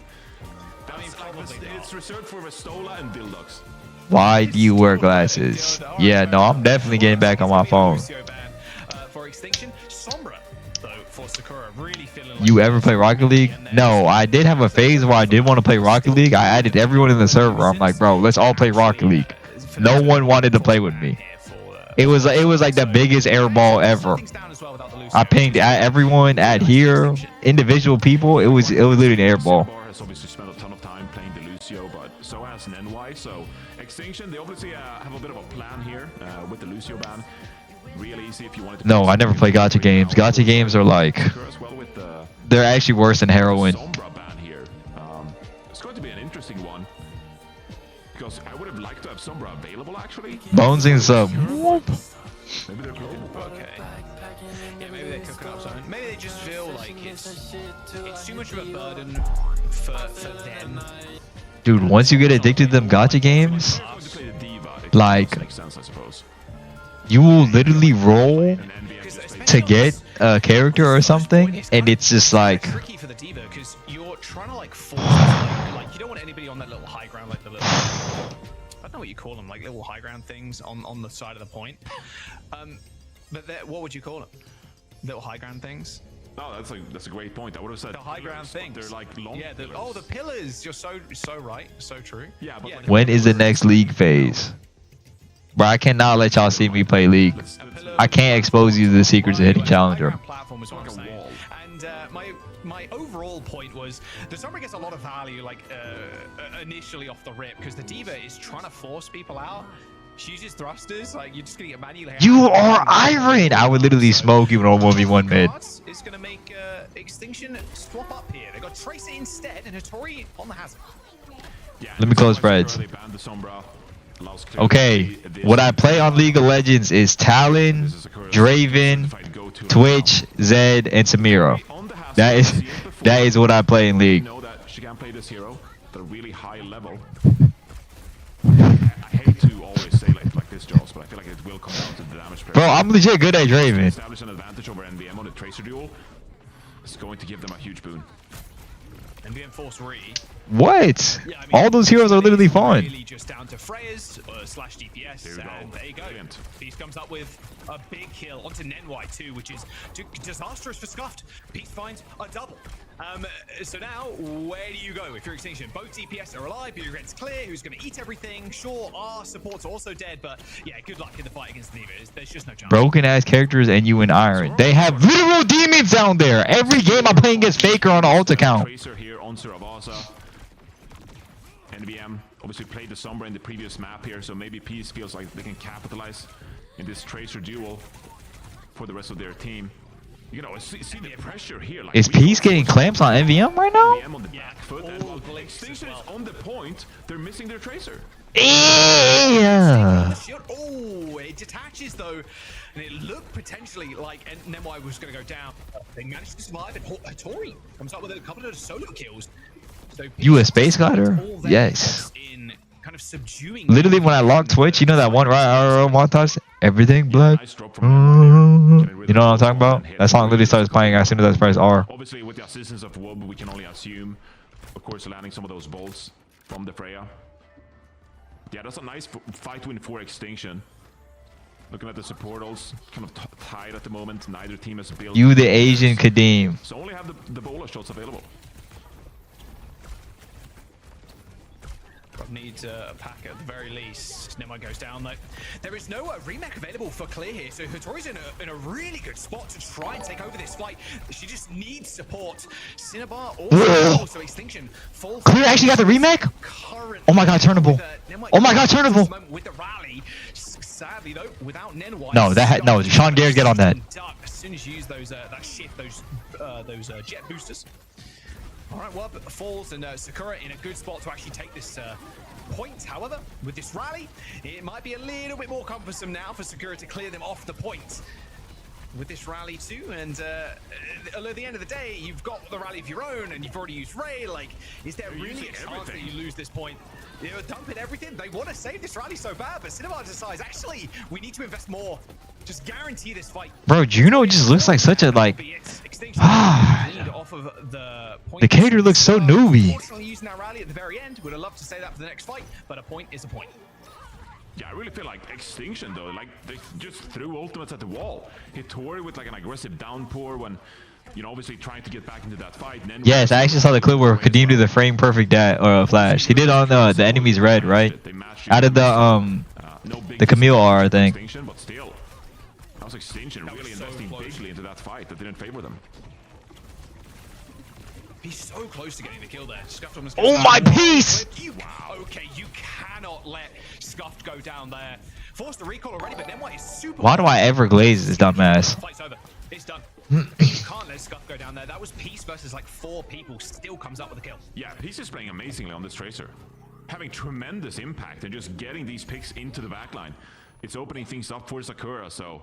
It's reserved for Restola and Dildox. Why do you wear glasses? Yeah, no, I'm definitely getting back on my phone. For Extinction, Sombra, though, for Sakura, really feeling like You ever play Rocket League? No, I did have a phase where I did want to play Rocket League. I added everyone in the server. I'm like, bro, let's all play Rocket League. No one wanted to play with me. It was like the biggest airball ever. I pinged everyone at here, individual people. It was literally an airball. Bar has obviously spent a ton of time playing the Lucio, but so has NY. So Extinction, they obviously have a bit of a plan here with the Lucio ban. Real easy if you wanted to. No, I never play gacha games. Gacha games are like, As well with the they're actually worse than heroin. Sombra ban here. It's going to be an interesting one. because I would have liked to have Sombra available actually. Bonesing sub. Whoop. Maybe they're playing. Okay. Yeah, maybe they're cooking up something. Maybe they just feel like it's too much of a burden for them. Dude, once you get addicted to them gacha games, Going to play the diva. Like- makes sense, I suppose. you will literally roll And NBM just plays to get a character or something, and it's just like, tricky for the diva because you're trying to like force like you don't want anybody on that little high ground, like the little, I don't know what you call them, like little high ground things on the side of the point. But what would you call them? Little high ground things? No, that's a great point. I would have said The high ground pillars, but things. They're like long. Yeah. pillars. The pillars. You're so right. So true. Yeah, but like, when is the next league phase? Bro, I cannot let y'all see me play league. I can't expose you to the secrets of hitting challenger. Platform is what I'm Like a saying. wall. And my overall point was the Sombra gets a lot of value like initially off the rip because the diva is trying to force people out. She uses thrusters, like you're just gonna get manually. You are Iron! I would literally smoke you on 1v1 mid. It's gonna make Extinction swap up here. They got Tracer instead and Hattori on the hazard. Yeah, Let me close Sakura, spreads. they banned the Sombra, allows clear Okay, play. This what I play on League of Legends is Talon, is Sakura. Draven, If I go to Twitch, Zed, and Samira. on the hazard, That I is see it before. that is what I play in You League. know that she can play this hero at a really high level. I hate to always say like this, Jaws, but I feel like it will come down to the damage pressure. Bro, I'm legit good at Draven. Establish an advantage over NVM on the Tracer duel. It's going to give them a huge boon. And being forced re. What? Yeah, I mean, All those heroes are literally it's fun. Really just down to Freya's slash DPS, There we go. and there you go. Brilliant. Beast comes up with a big kill onto Nenwai too, which is disastrous for Scuffed. Beast finds a double. So now, where do you go if you're Extinction? Both DPS are alive, but your red's clear. Who's going to eat everything? Sure, our support's also dead, but yeah, good luck in the fight against the Divas. There's just no chance. Broken ass characters and you in Iron. They have literal demons down there. Every game I'm playing against Faker on an alt account. Tracer here on Suravasa. NVM obviously played the Sombra in the previous map here, so maybe Peace feels like they can capitalize in this Tracer duel for the rest of their team. You know, see the pressure here. Like Is Peace getting clamps on NVM right now? NVM on the back foot, and while Extinction is on the point, they're missing their Tracer. Yeah. Oh, it detaches though, and it looked potentially like Nemai was going to go down. They managed to survive, and Hattori comes up with a couple of solo kills. So You a space glider? all their Yes. efforts in kind of subduing. Literally, when I log Twitch, you know that one right RRO montage? Everything black. Nice drop from Nemai there. You know what I'm talking about? That song literally starts playing as soon as I press R. Obviously, with the assistance of Wob, we can only assume, of course, landing some of those bolts from the Freya. Yeah, that's a nice fight win for Extinction. Looking at the supportals, kind of tied at the moment. Neither team has built. You the Asian Kadeem. So only have the bola shots available. Needs a pack at the very least. Nemai goes down though. There is no remake available for Clear here, so Hattori's in a really good spot to try and take over this fight. She just needs support. Cinnabar also Extinction. Full Clear actually got the remake? Oh my god, turnable. Oh my god, turnable. With the rally, sadly though, without Nenwai. No, no, Sean Garrett get on that. As soon as you use those that shift, those jet boosters. All right, Wub falls, and Sakura in a good spot to actually take this point. However, with this rally, it might be a little bit more cumbersome now for Sakura to clear them off the point. With this rally too, and at the end of the day, you've got the rally of your own, and you've already used Ray. Like, is there really a chance that you lose this point? You know, dumping everything. They want to save this rally so bad, but Cinnabar decides, actually, we need to invest more. Just guarantee this fight. Bro, Juno just looks like such a like. The character looks so newbie. Unfortunately, using that rally at the very end, would have loved to say that for the next fight, but a point is a point. Yeah, I really feel like Extinction though, like they just threw ultimates at the wall. Hattori with like an aggressive downpour when, you know, obviously trying to get back into that fight. And then Yes, I actually saw the clip where Kadeem did the frame perfect flash. He did on the enemy's red, right? Out of the Camille R, I think. Extinction, but still, that was Extinction really investing bigly into that fight that didn't favor them. He's so close to getting the kill there. Scuffed almost Oh my piece! Wow. Okay, you cannot let Scuffed go down there. Forced the recall already, but Nemai is super. Why do I ever glaze this dumbass? Fight's over. It's done. You can't let Scuffed go down there. That was Peace versus like 4 people. Still comes up with a kill. Yeah, he's just playing amazingly on this Tracer. having tremendous impact and just getting these picks into the backline. It's opening things up for Sakura, so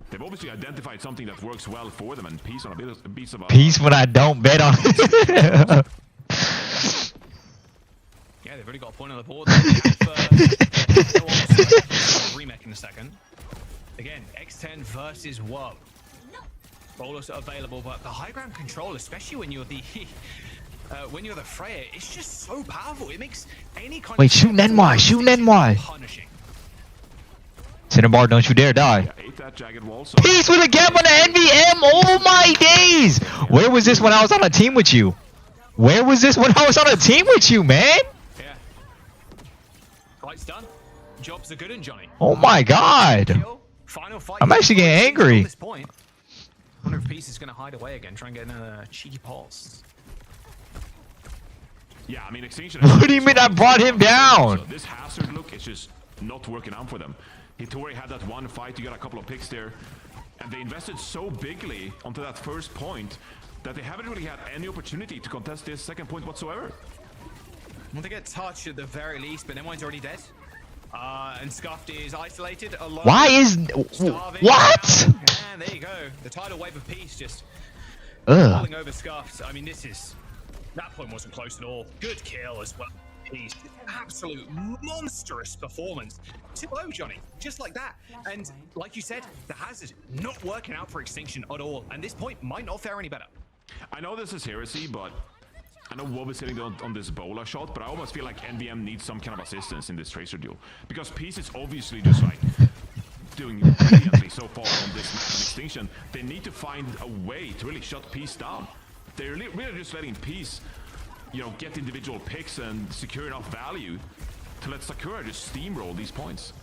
they've obviously identified something that works well for them, and Peace on a piece of a... Peace when I don't bet on it. Yeah, they've already got a point on the board. They have remake in a second. Again, X10 versus Wub. Bowlers are available, but the high ground control, especially when you're the Freya, it's just so powerful. It makes any kind Wait, of shoot NY, shoot NY. punishing. Cinnabar, don't you dare die. Yeah, ate that jagged wall, so... Peace with a gap on the NVM. Oh my days. Where was this when I was on a team with you? Where was this when I was on a team with you, man? Yeah. Fight's done. Jobs are good and Johnny. Oh my god. Kill. Final fight. I'm actually getting angry. At this point. I wonder if Peace is going to hide away again, try and get another cheeky pulse. Yeah, I mean, Extinction... What do you mean I brought him down? So this hazard look is just not working out for them. Hitori had that one fight, you got a couple of picks there, and they invested so bigly onto that first point that they haven't really had any opportunity to contest this second point whatsoever. Well, they get touched at the very least, but N1's already dead. And Scuffed is isolated alone. Why is... Starving What? And there you go. The tidal wave of Peace just Ugh. falling over Scuffed. I mean, this is... That point wasn't close at all. Good kill as well. Peace. Absolute monstrous performance. 2-0, Johnny. Just like that. And like you said, the hazard not working out for Extinction at all. And this point might not fare any better. I know this is heresy, but I know Wob is sitting on this Bola shot, but I almost feel like NVM needs some kind of assistance in this Tracer duel. Because Peace is obviously just like doing brilliantly so far on this match in Extinction. They need to find a way to really shut Peace down. They're really just letting Peace, you know, get individual picks and secure enough value to let Sakura just steamroll these points.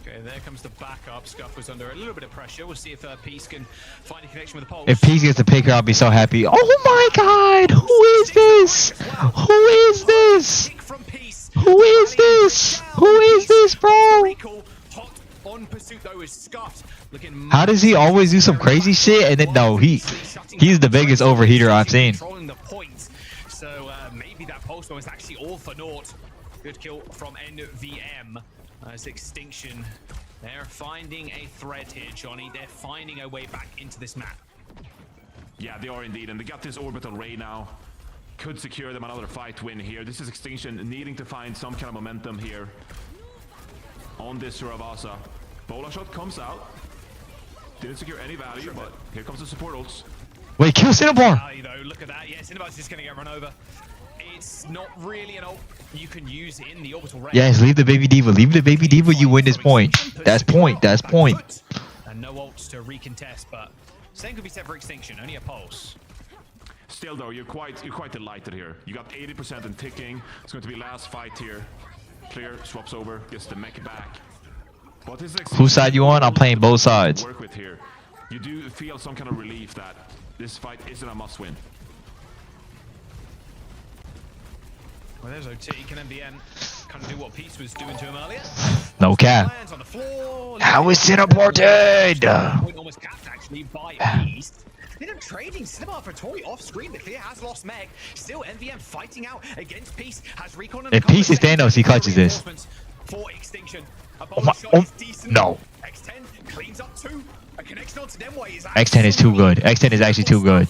Okay, there comes the backup. Scuff was under a little bit of pressure. We'll see if Peace can find a connection with the pulse. If Peace gets the picker, I'll be so happy. Oh my god! Who is this? Who is this? Who is this? Who is this, bro? How does he always do some crazy shit and then no, he's the biggest overheater I've seen. So maybe that pulse was actually all for naught. Good kill from NVM. As Extinction, they're finding a thread here, Johnny. They're finding a way back into this map. Yeah, they are indeed, and they got this orbital ray now. Could secure them another fight win here. This is Extinction needing to find some kind of momentum here on this Surabasa. Bola shot comes out. Didn't secure any value, but here comes the support ults. Wait, kill Cinnabar! Look at that. Yeah, Cinnabar's just going to get run over. It's not really an ult you can use in the orbital ray. Yes, leave the baby diva. Leave the baby diva, you win this point. That's point, that's point. And no ults to recontest, but same could be said for Extinction, only a pulse. Still though, you're quite delighted here. You got 80% in ticking. It's going to be last fight here. Clear, swaps over, gets the mech back. What is whose side you on? I'm playing both sides. Work with here. You do feel some kind of relief that this fight isn't a must-win. Well, there's OT. Can NBN kind of do what Peace was doing to him earlier? No cap. How is Cinnabar dead? Almost capped actually by Peace. They end up trading Cinnabar for Tori off screen. The clear has lost Meg. Still NVM fighting out against Peace. Has recon. If Peace is Thanos, he clutches this. For Extinction. No. X10 cleans up two. A connection onto Demway is X10 is too good. X10 is actually too good.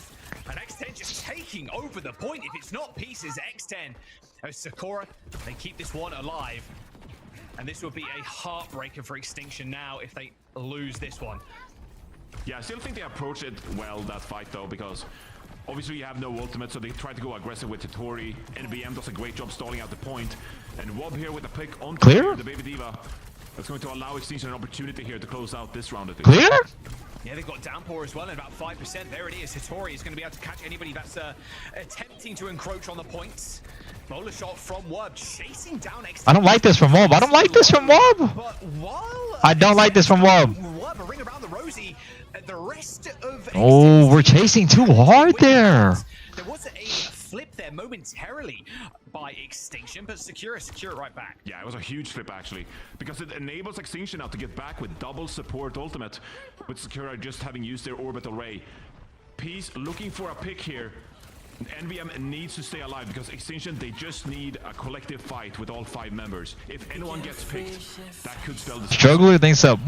And X10 just taking over the point. If it's not Peace's X10. As Sakura, they keep this one alive. And this would be a heartbreaker for Extinction now if they lose this one. Yeah, I still think they approached it well, that fight though, because obviously you have no ultimate, so they try to go aggressive with Hitori. NBM does a great job stalling out the point. And Wob here with a pick on Clear? The Baby Diva. That's going to allow Extinction an opportunity here to close out this round. Clear? Yeah, they've got downpour as well at about 5%. There it is. Hitori is going to be able to catch anybody that's attempting to encroach on the points. Bowler shot from Wob, chasing down Extinction. I don't like this from Wob. I don't like this from Wob. But while I don't like this from Wob. Wob a ring around the rosy, the rest of Oh, we're chasing too hard there. There was a flip there momentarily by Extinction, but secure it right back. Yeah, it was a huge flip actually, because it enables Extinction now to get back with double support ultimate, with Sakura just having used their orbital ray. Peace looking for a pick here. NVM needs to stay alive because Extinction, they just need a collective fight with all 5 members. If anyone gets picked, that could spell the Struggler thinks up.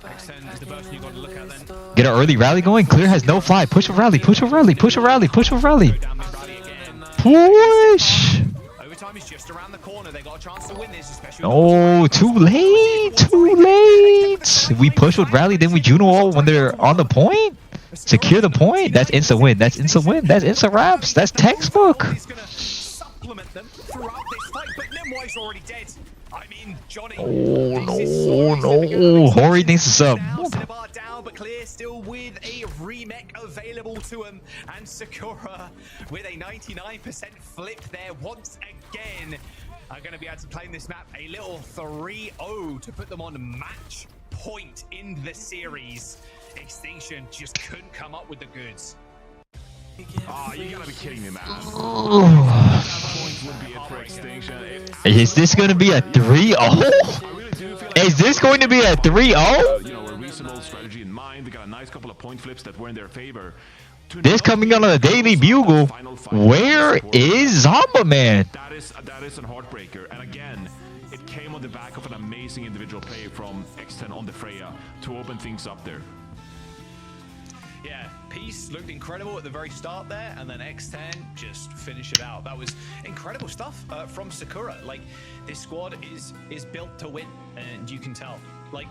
Extend is the person you got to look at then. Get an early rally going. Clear has no fly. Push a rally. Push a rally. Push a rally. Push a rally. Go down the rally again. Push. Overtime is just around the corner. They got a chance to win this, especially. Oh, too late. Too late. We push with rally, then we Juno all when they're on the point. Secure the point. That's instant win. That's instant win. That's instant wraps. That's textbook. He's gonna supplement them throughout this fight, but Nemwai's already dead. I mean, Johnny. Oh no. Hori thinks it's up. Cinnabar down, but Clear still with a remake available to him, and Sakura with a 99% flip there once again are going to be able to play in this map a little 3-0 to put them on match point in the series. Extinction just couldn't come up with the goods. Oh, you gotta be kidding me, man. Point would be it for Extinction. Is this going to be a 3-0? I really do feel like Is this going to be a 3-0? you know, a reasonable strategy in mind. They got a nice couple of point flips that were in their favor. To This not coming be on a Daily Bugle. final fight Where against is Zamba Man? That is a heartbreaker, and again, it came on the back of an amazing individual play from X10 on the Freya to open things up there. Yeah, Peace looked incredible at the very start there, and then X10 just finished it out. That was incredible stuff from Sakura. Like, this squad is built to win, and you can tell. Like,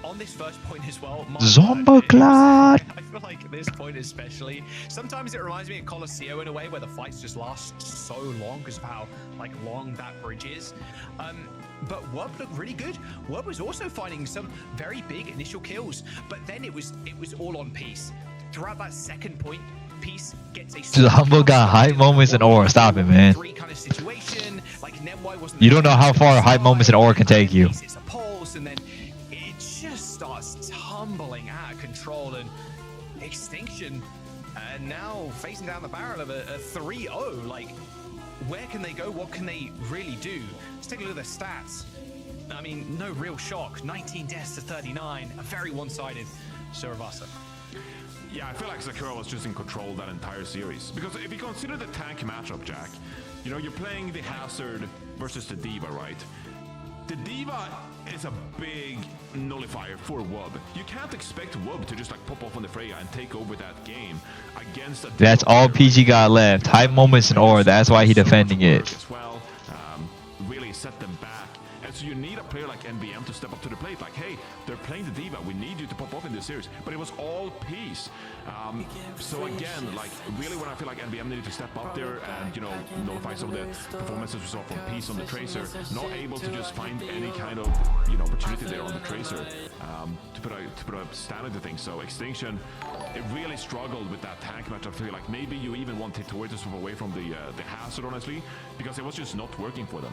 on this first point as well, Zomboclad. I feel like this point especially, sometimes it reminds me of Colosseo in a way where the fights just last so long because of how like long that bridge is. But Wub looked really good. Wub was also finding some very big initial kills, but then it was all on Peace. Throughout that second point, Peace gets a Zamba got hype moments in Aura. Stop it, man. kind of situation. Like Nemwai wasn't. You don't know how far hype moments in Aura can take you. It's a pulse, and then it just starts tumbling out of control, and Extinction, and now facing down the barrel of a 3-0. Like, where can they go? What can they really do? Let's take a look at their stats. I mean, no real shock. 19 deaths to 39. A very one-sided Suravasa. Yeah, I feel like Sakura was just in control that entire series. Because if you consider the tank matchup, Jack, you know, you're playing the Hazard versus the Diva, right? The Diva is a big nullifier for Wub. You can't expect Wub to just like pop off on the Freya and take over that game against a That's all PG got left. Hype moments in Aura. That's why he defending it. as well, really set them back. And so you need a player like NBM to step up to the plate. Like, hey, they're playing the Diva. We need you to pop off in this series. But it was all Peace. So again, like, really when I feel like NBM needed to step up there and, you know, nullify some of the performances we saw from Peace on the Tracer, not able to just find any kind of, you know, opportunity there on the Tracer to put a standard to things. So Extinction, it really struggled with that tank match. I feel like maybe you even want Titori to swap away from the Hazard, honestly, because it was just not working for them.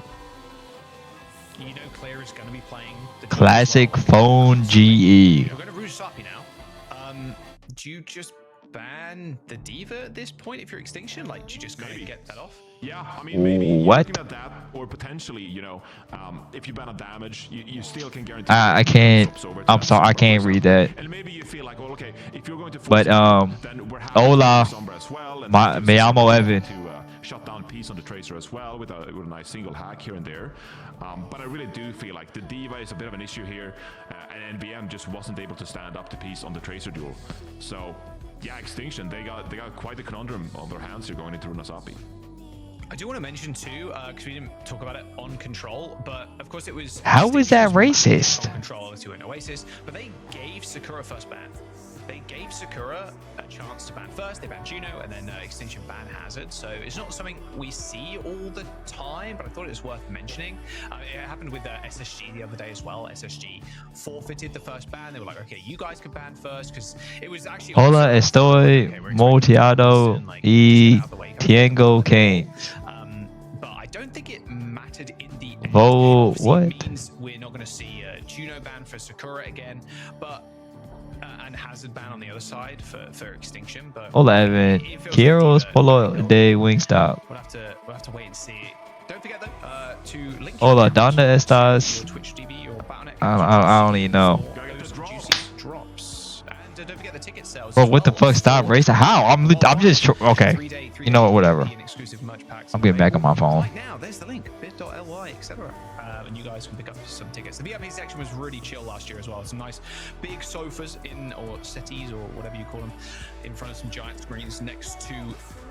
You know Claire is going to be playing the Classic phone GE. We're going to Rouge Sapi now. Do you just ban the Diva at this point if you're Extinction? Like, do you just kind of get that off? Yeah, I mean, maybe you're What? looking at that, or potentially, you know, if you ban a damage, you still can guarantee. I can't. I'm sorry, I can't read that. And maybe you feel like, well, okay, if you're going to. But, then we're happy hola, with Sombra as well, and me llamo Evan. to shut down Peace on the Tracer as well with a nice single hack here and there. But I really do feel like the Diva is a bit of an issue here, and NBM just wasn't able to stand up to Peace on the Tracer duel. So, yeah, Extinction, they got quite a conundrum on their hands here going into Runasapi. I do want to mention too, because we didn't talk about it on Control, but of course it was. How was that racist? On Control to an Oasis, but they gave Sakura first ban. They gave Sakura a chance to ban first. They banned Juno, and then Extinction ban Hazard. So it's not something we see all the time, but I thought it was worth mentioning. It happened with SSG the other day as well. SSG forfeited the first ban. They were like, okay, you guys can ban first, because it was actually. Hola, estoy moteado y tengo cane. But I don't think it mattered in the end. Oh, Obviously, what? It means we're not going to see Juno ban for Sakura again, but and Hazard ban on the other side for Extinction. But Hola, Evan. Quiero polo de Wingstop. We'll have to wait and see. Don't forget though to link. Hola, ¿dónde estás? Your Twitch TV or Battle.net. I don't even know. Those juicy drops, and don't forget the tickets sales. Bro, as what the well fuck? Stop for racing. How? I'm just okay. 3-day, You know what? Whatever. exclusive merch packs I'm getting back on my available. phone. Right now, there's the link, bit.ly, etc. And you guys can pick up some tickets. The VIP section was really chill last year as well. Some nice big sofas or settees or whatever you call them in front of some giant screens next to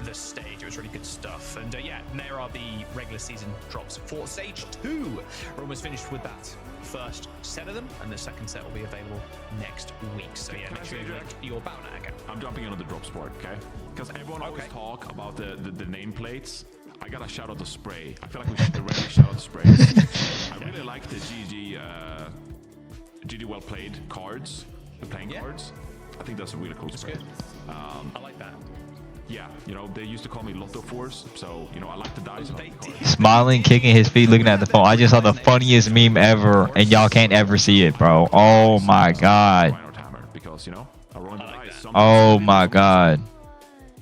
the stage. It was really good stuff. And yeah, there are the regular season drops for stage 2. We're almost finished with that first set of them, and the second set will be available next week. So yeah, make sure you link your Battle.net account. I'm jumping into the drop sport, okay? Because everyone always talk about the nameplates. I gotta shout out the spray. I feel like we should already shout out the sprays. I really like the GG well played cards, the playing cards. I think that's a really cool spray. Good. I like that. Yeah, you know, they used to call me Lotto Force, so, you know, I like the dice. On the cards. Smiling, kicking his feet, looking at the phone. I just saw the funniest meme ever, and y'all can't ever see it, bro. Oh my god. Because, you know, I roll the dice. Oh my god.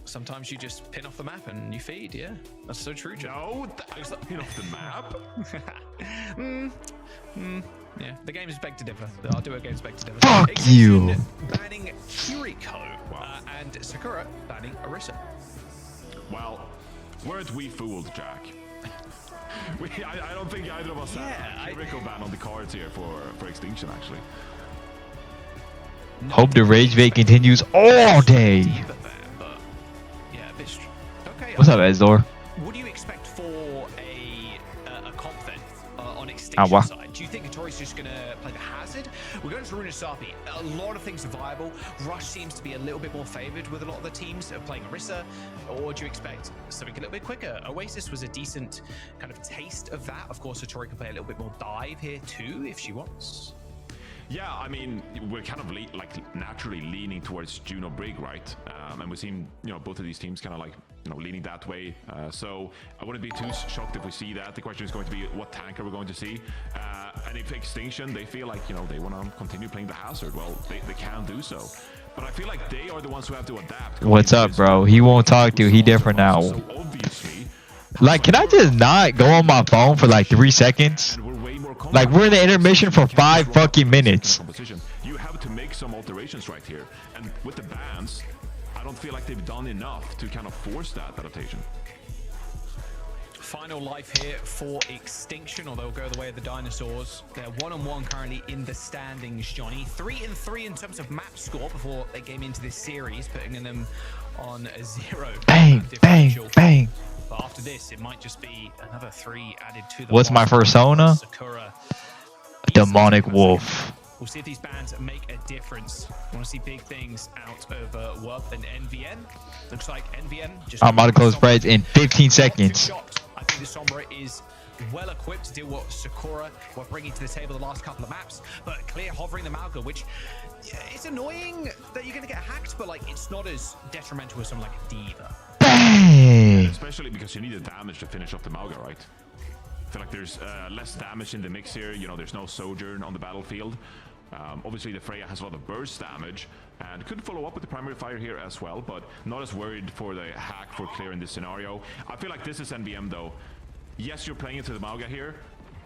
Sometimes you just pin off the map and you feed. Yeah, that's so true, Joe. No, pin off the map. Yeah, the game is beg to differ. I'll do it against beg to differ. Fuck Extinction you. Banning Kiriko and Sakura banning Orisa. Well, weren't we fooled, Jack? I don't think either of us had Kiriko ban on the cards here for Extinction, actually. Hope the rage bait continues all day. What's up, Ezdor? What do you expect for a comp then on Extinction what? side? Do you think Hattori's just going to play the Hazard? We're going to Runasapi. A lot of things are viable. Rush seems to be a little bit more favored with a lot of the teams that are playing Orisa. Or do you expect something a little bit quicker? Oasis was a decent kind of taste of that. Of course, Hattori can play a little bit more dive here too if she wants. Yeah, I mean, we're kind of naturally leaning towards Juno Brig, right? And we've seen, you know, both of these teams kind of like, you know, leaning that way. So I wouldn't be too shocked if we see that. The question is going to be what tank are we going to see? And if Extinction, they feel like, you know, they want to continue playing the Hazard, well, they can do so. But I feel like they are the ones who have to adapt. What's up, bro? He won't talk to you. He different now. So obviously, Like, can I just not go on my phone for like 3 seconds? Like, we're in the intermission for 5 fucking minutes. You have to make some alterations right here. And with the bans, I don't feel like they've done enough to kind of force that adaptation. Final life here for Extinction, or they'll go the way of the dinosaurs. They're 1-1 currently in the standings, Johnny. 3-3 in terms of map score before they came into this series, putting them on a 0. Bang, bang, bang. But after this, it might just be another 3 added to the What's my persona? Sakura. Demonic Wolf. We'll see if these bans make a difference. I want to see big things out of WURP and NVN. Looks like NVN just... I'm about to close spreads in 15 seconds. I think the Sombra is well equipped to deal with what Sakura were bringing to the table the last couple of maps, but clear hovering the Malga, which it's annoying that you're going to get hacked, but like it's not as detrimental as something like a Diva. Bang! Especially because you need the damage to finish off the Malga, right? I feel like there's less damage in the mix here. You know, there's no Sojourn on the battlefield. Obviously, the Freya has a lot of burst damage and could follow up with the primary fire here as well, but not as worried for the hack for clear in this scenario. I feel like this is NVM though. Yes, you're playing into the Malga here,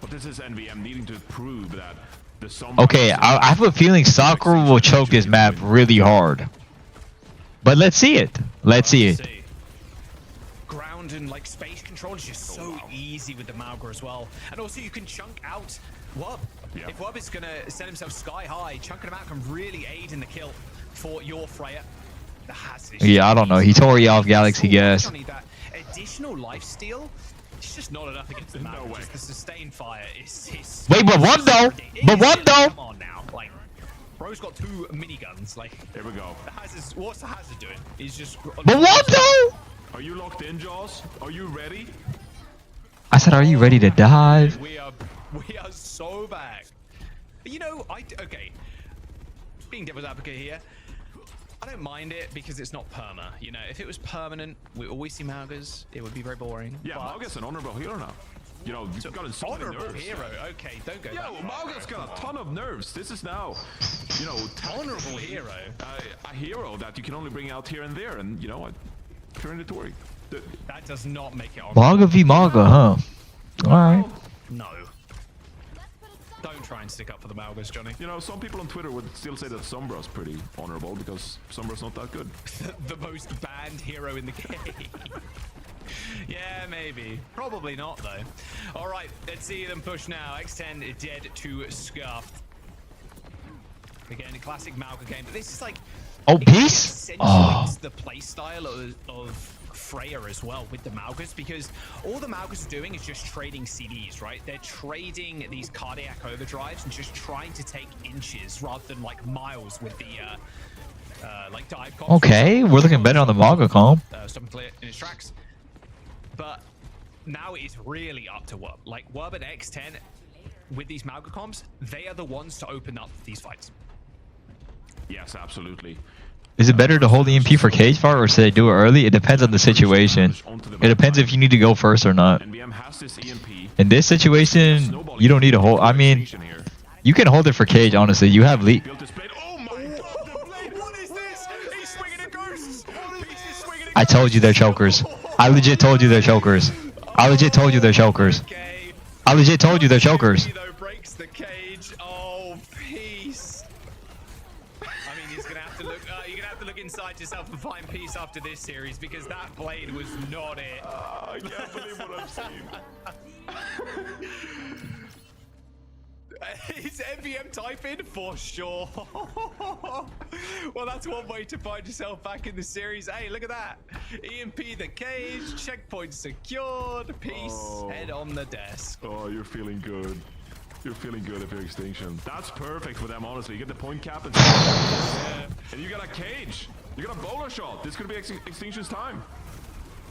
but this is NVM needing to prove that the Sombra... Okay, I have a feeling Sakura will choke this map really hard. But let's see it. Let's see it. Ground and like space control is just so easy with the Malga as well. And also you can chunk out WURP. Yeah. If WURP is going to set himself sky high, chunking him out can really aid in the kill for your Freya. The Hazard. Yeah, I don't know. He tore you off Galaxy Gas. That additional lifesteal, it's just not enough against the Malga. way. Just the sustained fire is Wait, but what though? But what though? Come on now, like, bro's got 2 miniguns. Like, Here we go. the Hazard's, what's the Hazard doing? He's just. But what though? Are you locked in, Jaws? Are you ready? I said, are you ready to dive? We are so back. You know, okay. Being devil's advocate here, I don't mind it because it's not perma. You know, if it was permanent, we always see Malgas. It would be very boring. Yeah, Malga's an honorable hero now. You know, you've got so many Honorable nerves. hero. Okay, don't go. Yeah, that well, far. Malga's got a ton of nerves. This is now, you know, Honorable hero. A hero that you can only bring out here and there, and you know, turn it to That does not make it honorable. Malga v Malga, huh? Alright. No. Don't Don't try and stick up for the Malgas, Johnny. You know, some people on Twitter would still say that Sombra's pretty honorable because Sombra's not that good. The most banned hero in the game. Yeah, maybe. Probably not, though. All right, let's see them push now. X10 dead to Scuffed. Again, a classic Malga game. But this is like... Oh, it peace? accentuates the playstyle of Freya as well with the Malgas, because all the Malgas are doing is just trading CDs, right? They're trading these cardiac overdrives and just trying to take inches rather than like miles with the like dive comps. Okay, we're looking better on the Malga comp. Stop and clear in his tracks. But now it is really up to Wub. Like Wub and X10 with these Malga comps, they are the ones to open up these fights. Yes, absolutely. Is it better to hold EMP for cage fire or should I do it early? It depends on the situation. It depends if you need to go first or not. NBM has this EMP. In this situation, you don't need to hold. I mean, you can hold it for cage, honestly. You have lead. Built his blade. Oh my god, the blade! What is this? He's swinging a ghost! He's swinging a I told you they're chokers. I legit told you they're chokers. I legit told you they're chokers. Okay. I legit told you they're chokers. Though breaks the cage. Oh, peace. I mean, he's gonna have to look. You're gonna have to look inside yourself and find peace after this series because that blade was not it. I can't believe what I've seen. Is NVM typing? For sure. Well, that's one way to find yourself back in the series. Hey, look at that. EMP the cage, checkpoint secured, peace, head on the desk. Oh, you're feeling good. You're feeling good if you're Extinction. That's perfect for them, honestly. You get the point cap and you got a cage. You got a bowler shot. This could be Extinction's time.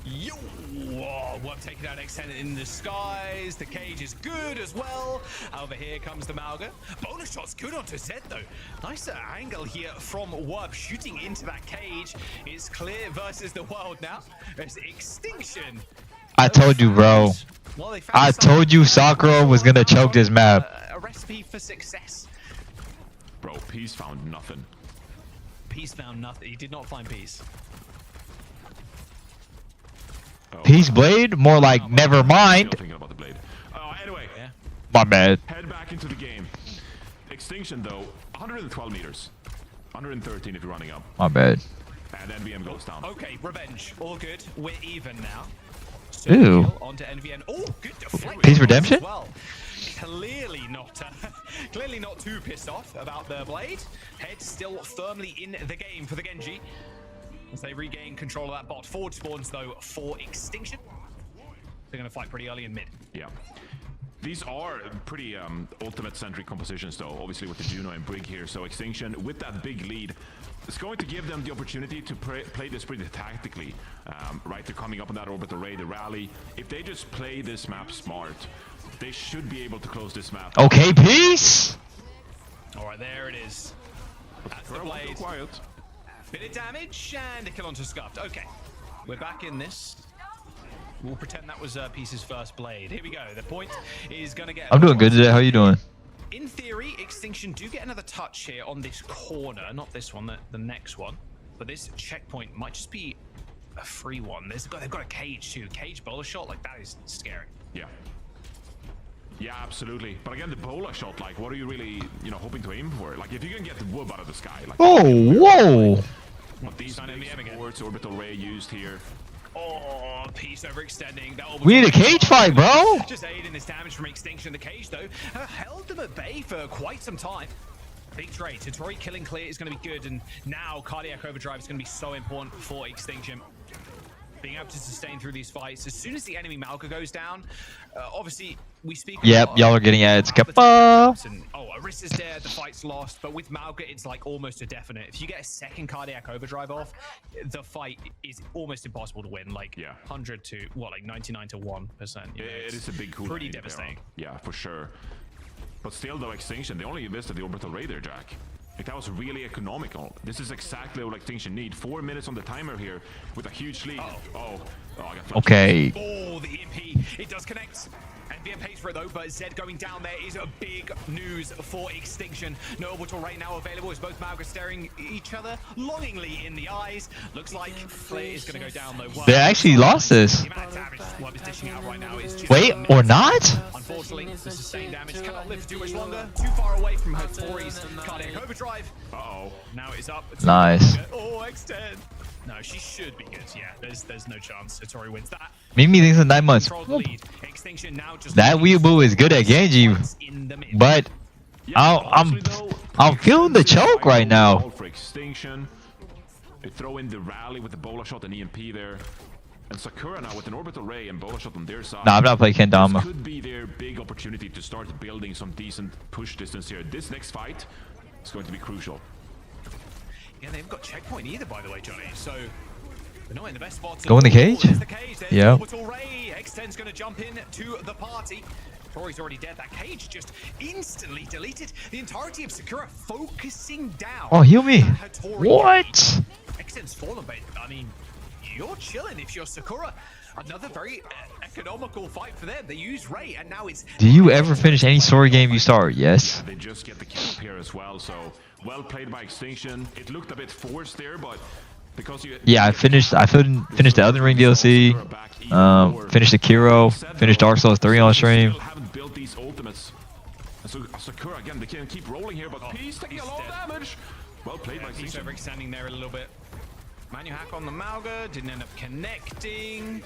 Yo! Whoa, we're taking out X10 in the skies. The cage is good as well. Over here comes the Malga. Bonus shot's good onto Zed though. Nicer angle here from Wub shooting into that cage. It's clear versus the world now. There's Extinction. I told you, bro. Well, they I found told you Sakura was gonna choke this map. a recipe for success. Bro, Peace found nothing. Peace found nothing. He did not find peace. Oh, Peace blade? More like never mind. Still thinking about the blade. Anyway, Yeah. My bad. head back into the game. Extinction though, 112 meters. 113 if you're running up. My bad. And NBM goes down. Okay, revenge. All good. We're even now. Ew. Onto NVN. Oh, good deflection. Peace redemption? As well. Clearly not too pissed off about the blade. Head still firmly in the game for the Genji. As they regain control of that bot. Forward spawns though for Extinction. They're going to fight pretty early in mid. Yeah. These are pretty ultimate-centric compositions, though, obviously with the Juno and Brig here. So Extinction, with that big lead, it's going to give them the opportunity to play this pretty tactically. Right, they're coming up on that orbital ray, the rally. If they just play this map smart, they should be able to close this map. Okay, peace. All right, there it is. That's the Sakura won't go blade. quiet. Bit of damage and a kill onto Scuffed. Okay, we're back in this. We'll pretend that was Peace's first blade. Here we go. The point is going to get... I'm doing good today. How you doing? In theory, Extinction do get another touch here on this corner. Not this one, the next one. But this checkpoint might just be a free one. They've got a cage too. Cage bowler shot, like that is scary. Yeah. Yeah, absolutely. But again, the bowler shot, like, what are you really, hoping to aim for? Like, if you can get the Wub out of the sky, like... Oh, whoa. But these big supports, orbital ray used here. Oh, Peace overextending. That We need a cage fight, bro. Just aiding this damage from Extinction. The cage, though, held them at bay for quite some time. Big trade. Satori killing clear is going to be good, and now Cardiac Overdrive is going to be so important for Extinction. Being able to sustain through these fights. As soon as the enemy Malka goes down, obviously, we speak... Yep, y'all are getting ads. Kappa. Oh, Arissa's dead, the fight's lost, but with Malka, it's like almost a definite. If you get a second Cardiac Overdrive off, the fight is almost impossible to win. Like, 100 to, like 99 to 1%. It is a big cool. Pretty devastating. Yeah, for sure. But still, though, Extinction, they only invested the orbital ray there, Jack. Like, that was really economical. This is exactly what Extinction need. 4 minutes on the timer here with a huge lead. Oh, Oh, I got flashed. Okay. Oh, the EMP. It does connect. NVM pays for it though, but Zed going down there is a big news for Extinction. No orbital ray now available as both Mauga staring each other longingly in the eyes. Looks like Clay is going to go down though. Well, They actually lost this. the amount of damage Wub is dishing out right now is just Wait, or immense. not? Unfortunately, the sustained damage cannot live too much longer. Too far away from Hattori's cardiac overdrive. Uh-oh. Now it is up. Nice. Oh, X10. No, she should be good. Yeah, there's no chance Hattori wins that. Mimi thinks in 9 months. Control the lead. Extinction now just That Weeaboo is good at Genji, in the mid. but I'm feeling the choke right now. For Extinction. They throw in the rally with the bola shot and EMP there. And Sakura now with an orbital ray and bola shot on their side. Nah, I'm not playing This Kendama. could be their big opportunity to start building some decent push distance here. This next fight is going to be crucial. Yeah, they haven't got checkpoint either, by the way, Johnny. So they're not in the best spots. Go in the cage? There's the cage. There's Yeah. the orbital ray. X10's going to jump in to the party. Tori's already dead. That cage just instantly deleted. The entirety of Sakura focusing down. Oh, heal me. that Hattori What? cage. X10's fallen, but I mean, you're chilling if you're Sakura. Another very economical fight for them. They use Ray, and now it's. Do you ever finish any story game you start? Yes. They just get the kill up here as well, so well played by Extinction. It looked a bit forced there, but because you Yeah, I finished the Elden Ring DLC. Finished the Kiro. Finished Dark Souls 3 on stream. Still haven't built these ultimates. And so Sakura again, they can keep rolling here, but Peace taking a lot of damage. Well played by He's Extinction. overextending there a little bit. Manu hack on the Mauga, didn't end up connecting.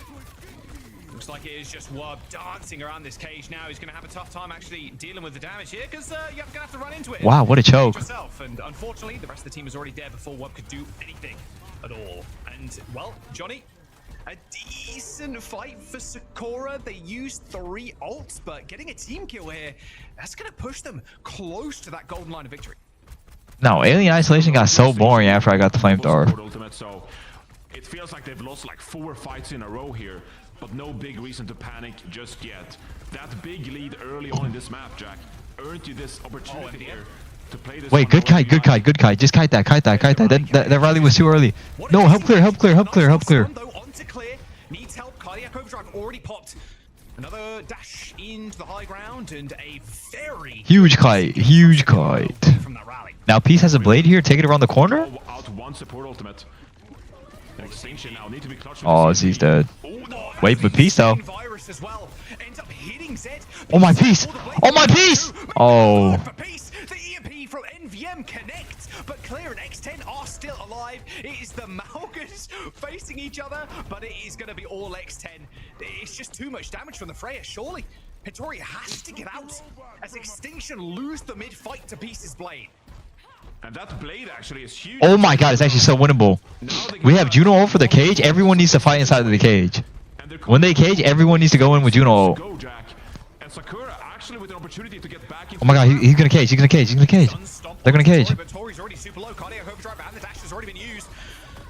Looks like it is just Wub dancing around this cage now. He's going to have a tough time actually dealing with the damage here because you're going to have to run into it. Wow, what a choke. Yourself. And unfortunately, the rest of the team is already dead before Wub could do anything at all. And, well, Johnny, a decent fight for Sakura. They used 3 ults, but getting a team kill here, that's going to push them close to that golden line of victory. No, Alien Isolation got so boring after I got the flamethrower. Ultimate, so it feels like they've lost like 4 fights in a row here, but no big reason to panic just yet. That big lead early on in this map, Jack, earned you this opportunity here to play this. Wait, good kite, good kite, good kite. Just kite that, kite that, kite that. That rally was too early. No, help clear, help clear, help clear, help clear. Onto clear, needs help. Cardiac overdrive already popped. Another dash into the high ground and a very Huge kite, huge kite. from that rally. Now Peace has a blade here. Take it around the corner. Out one support ultimate. Extinction now need to be clutch. Oh, Z's dead. Wait, but Peace though. Virus as well. Ends up hitting Zed. Oh my Peace! Oh my Peace! Oh. For Peace, the EMP from NVM connects, but Clear and X10 are still alive. It is the Malgus facing each other, but it is going to be all X10. It's just too much damage from the Freya, surely. Hattori has to get out as Extinction lose the mid-fight to Peace's blade. And that blade actually is huge. Oh my god, it's actually so winnable. We have Juno ult for the cage. Everyone needs to fight inside of the cage. When they cage, everyone needs to go in with Juno ult. Go, Jack. And Sakura actually with an opportunity to get back into Oh my god, he's gonna cage, he's gonna cage, he's gonna cage. They're gonna cage. But Tori's already super low. Cardiac overdrive and the dash has already been used.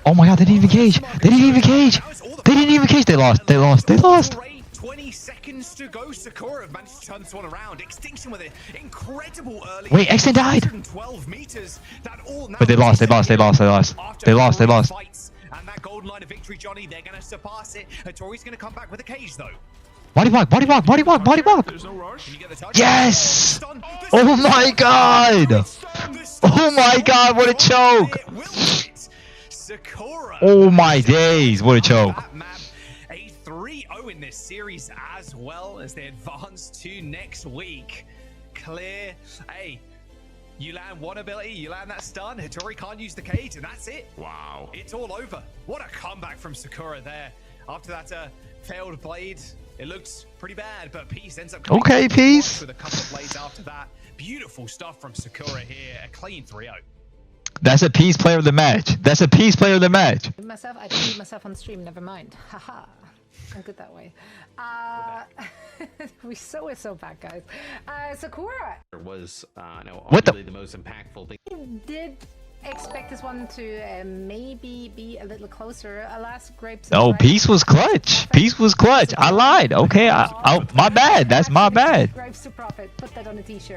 Oh my god, they didn't even cage. They didn't even cage. They didn't even cage. They lost. They lost. They lost. 20 seconds to go. Sakura have managed to turn this one around. Extinction with an incredible early. Wait, X10 died. 112 meters. That all now But they lost. They lost. They lost. They lost. They lost. They lost. Fights, and that golden line of victory, Johnny, they're going to surpass it. Hattori's going to come back with a cage, though. Body block. Body block. Body block. Body block. There's no rush. Can you get the touch? Yes. Stun. Oh my god. Oh my god, what a choke. Sakura. Oh my days, what a choke. That map, a 3-0 in this series as well as they advance to next week. Clear. Hey, you land one ability, you land that stun. Hattori can't use the cage, and that's it. Wow. It's all over. What a comeback from Sakura there. After that failed blade, it looked pretty bad, but Peace ends up coming Okay, back Peace. with a couple of blades after that. Beautiful stuff from Sakura here. A clean 3-0. That's a Peace player of the match. That's a Peace player of the match. I can beat myself on stream, never mind. Haha. I'm good that way. We're so bad, guys. Sakura was What the- arguably the most impactful thing. did expect this one to maybe be a little closer. Alas, Grapes. No, Peace was clutch. Peace was clutch. I lied. Okay, my bad. That's my bad. Grapes to profit. Put that on a t-shirt.